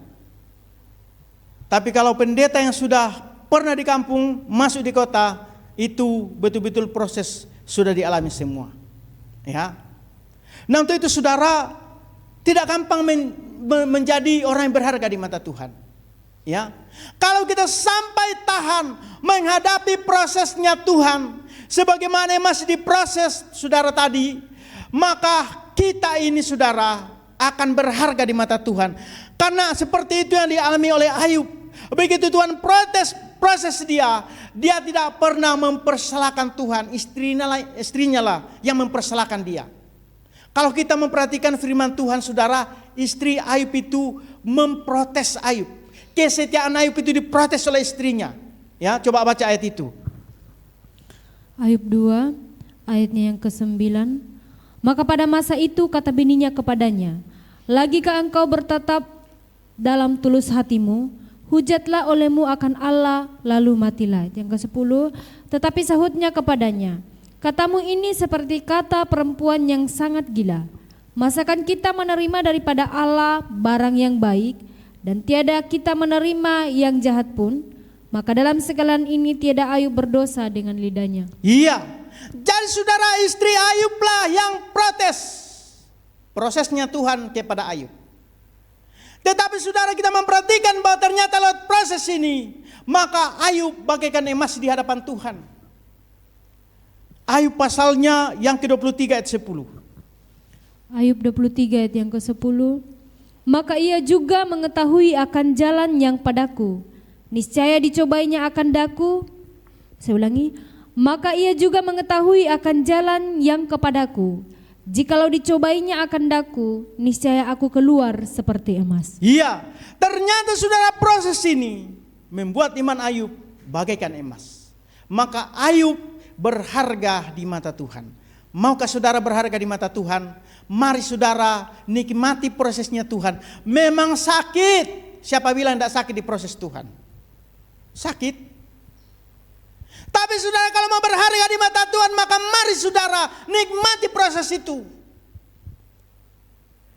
[SPEAKER 3] Tapi kalau pendeta yang sudah pernah di kampung, masuk di kota, itu betul-betul proses sudah dialami semua. Ya. Nah, untuk itu saudara tidak gampang menjadi orang yang berharga di mata Tuhan. Ya. Kalau kita sampai tahan menghadapi prosesnya Tuhan, sebagaimana yang masih diproses saudara tadi, maka kita ini saudara akan berharga di mata Tuhan. Karena seperti itu yang dialami oleh Ayub. Begitu Tuhan proses dia tidak pernah mempersalahkan Tuhan. Istrinya lah yang mempersalahkan dia. Kalau kita memperhatikan firman Tuhan saudara, istri Ayub itu memprotes Ayub. Kesetiaan Ayub itu diprotes oleh istrinya. Ya, coba baca ayat itu.
[SPEAKER 4] Ayub 2 ayatnya yang ke-9. Maka pada masa itu kata bininya kepadanya, lagikah engkau bertatap dalam tulus hatimu? Hujatlah olehmu akan Allah, lalu matilah. Yang ke-10, tetapi sahutnya kepadanya, katamu ini seperti kata perempuan yang sangat gila. Masakan kita menerima daripada Allah barang yang baik, dan tiada kita menerima yang jahat pun? Maka dalam segala ini tiada Ayub berdosa dengan lidahnya.
[SPEAKER 3] Iya. Jadi saudara, istri Ayublah yang protes prosesnya Tuhan kepada Ayub. Tetapi saudara, kita memperhatikan bahwa ternyata lewat proses ini, maka Ayub bagaikan emas di hadapan Tuhan. Ayub pasalnya yang ke-23 ayat 10.
[SPEAKER 4] Ayub 23 ayat yang ke-10. Maka ia juga mengetahui akan jalan yang padaku, niscaya dicobainya akan daku. Saya ulangi. Maka ia juga mengetahui akan jalan yang kepadaku, Jikalau dicobainya akan daku, niscaya aku keluar seperti emas.
[SPEAKER 3] Iya, ternyata saudara proses ini membuat iman Ayub bagaikan emas. Maka Ayub berharga di mata Tuhan. Maukah saudara berharga di mata Tuhan? Mari saudara nikmati prosesnya Tuhan. Memang sakit. Siapa bilang tidak sakit di proses Tuhan? Sakit. Tapi saudara kalau mau berharga di mata Tuhan, maka mari saudara nikmati proses itu.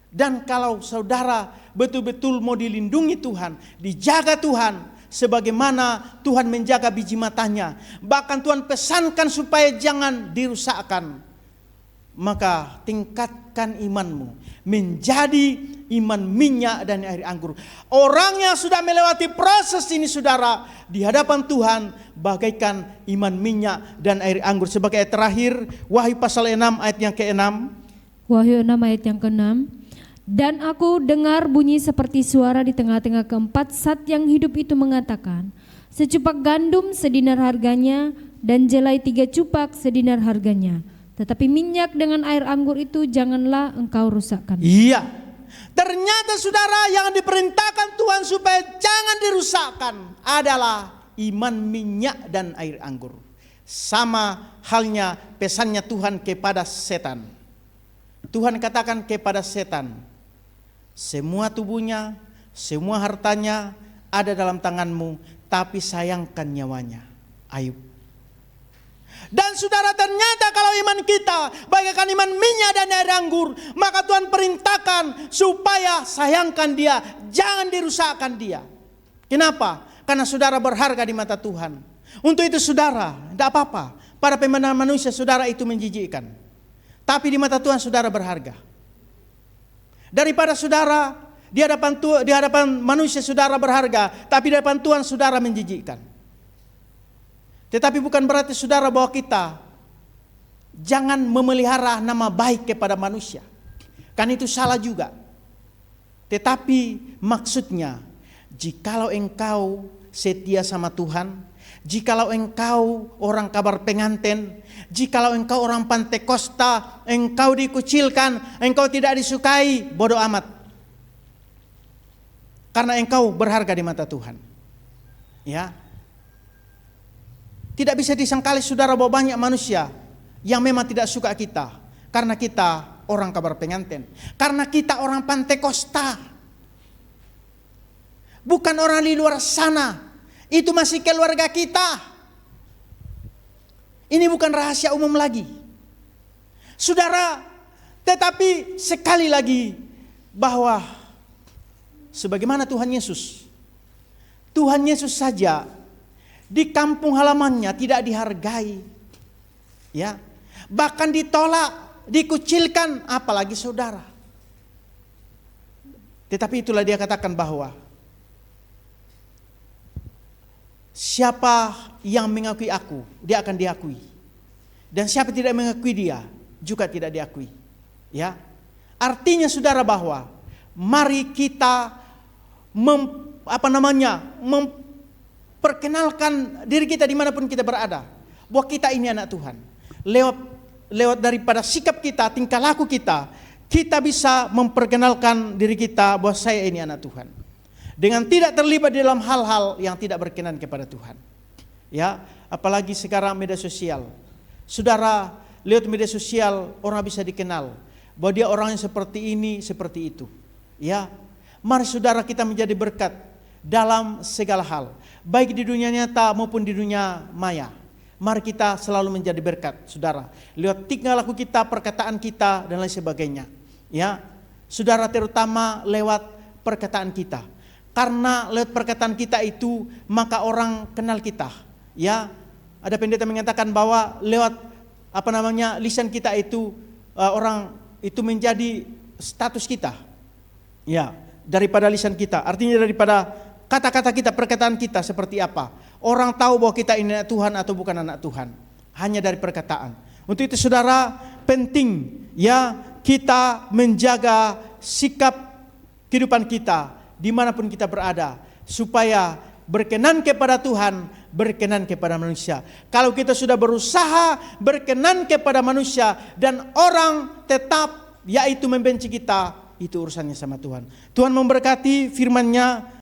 [SPEAKER 3] Dan kalau saudara betul-betul mau dilindungi Tuhan, dijaga Tuhan, sebagaimana Tuhan menjaga biji matanya, bahkan Tuhan pesankan supaya jangan dirusakkan, maka tingkatkan imanmu menjadi iman minyak dan air anggur. Orang yang sudah melewati proses ini saudara, di hadapan Tuhan bagaikan iman minyak dan air anggur. Sebagai ayat terakhir, Wahyu pasal 6 ayat yang ke-6.
[SPEAKER 4] Wahyu 6 ayat yang ke-6. Dan aku dengar bunyi seperti suara di tengah-tengah keempat sat yang hidup itu mengatakan, secupak gandum sedinar harganya dan jelai 3 cupak sedinar harganya. Tetapi minyak dengan air anggur itu janganlah engkau rusakkan.
[SPEAKER 3] Iya, ternyata saudara yang diperintahkan Tuhan supaya jangan dirusakkan adalah iman minyak dan air anggur. Sama halnya pesannya Tuhan kepada setan. Tuhan katakan kepada setan, semua tubuhnya, semua hartanya ada dalam tanganmu, tapi sayangkan nyawanya. Ayub. Dan saudara, ternyata kalau iman kita bagaikan iman minyak dan air anggur, maka Tuhan perintahkan supaya sayangkan dia, jangan dirusakkan dia. Kenapa? Karena saudara berharga di mata Tuhan. Untuk itu saudara, tidak apa-apa. Pada pemandangan manusia saudara itu menjijikkan. Tapi di mata Tuhan saudara berharga. Daripada saudara di hadapan manusia saudara berharga, tapi di hadapan Tuhan saudara menjijikkan. Tetapi bukan berarti saudara bahwa kita jangan memelihara nama baik kepada manusia. Kan itu salah juga. Tetapi maksudnya, jikalau engkau setia sama Tuhan, jikalau engkau orang kabar pengantin, jikalau engkau orang Pantekosta, engkau dikucilkan, engkau tidak disukai, bodoh amat. Karena engkau berharga di mata Tuhan. Ya. Tidak bisa disangkali saudara bahwa banyak manusia yang memang tidak suka kita. Karena kita orang kabar pengantin. Karena kita orang Pantekosta. Bukan orang di luar sana. Itu masih keluarga kita. Ini bukan rahasia umum lagi. Saudara, tetapi sekali lagi bahwa sebagaimana Tuhan Yesus. Tuhan Yesus saja di kampung halamannya tidak dihargai, ya, bahkan ditolak, dikucilkan, apalagi saudara. Tetapi itulah dia katakan bahwa siapa yang mengakui aku, dia akan diakui, dan siapa tidak mengakui dia juga tidak diakui. Ya, artinya saudara bahwa mari kita perkenalkan diri kita dimanapun kita berada, bahwa kita ini anak Tuhan. Lewat daripada sikap kita, tingkah laku kita, kita bisa memperkenalkan diri kita bahwa saya ini anak Tuhan. Dengan tidak terlibat di dalam hal-hal yang tidak berkenan kepada Tuhan. Ya, apalagi sekarang media sosial. Saudara, lewat media sosial orang bisa dikenal bahwa dia orang yang seperti ini, seperti itu. Ya, mari saudara kita menjadi berkat dalam segala hal, baik di dunia nyata maupun di dunia maya. Mari kita selalu menjadi berkat, saudara. Lewat tingkah laku kita, perkataan kita, dan lain sebagainya. Ya, saudara, terutama lewat perkataan kita. Karena lewat perkataan kita itu, maka orang kenal kita. Ya, ada pendeta mengatakan bahwa lewat lisan kita itu orang itu menjadi status kita. Ya, daripada lisan kita. Artinya daripada kata-kata kita, perkataan kita seperti apa. Orang tahu bahwa kita ini anak Tuhan atau bukan anak Tuhan. Hanya dari perkataan. Untuk itu saudara, penting ya kita menjaga sikap kehidupan kita dimanapun kita berada. Supaya berkenan kepada Tuhan berkenan kepada manusia. Kalau kita sudah berusaha berkenan kepada manusia dan orang tetap yaitu membenci kita, itu urusannya sama Tuhan. Tuhan memberkati firman-Nya.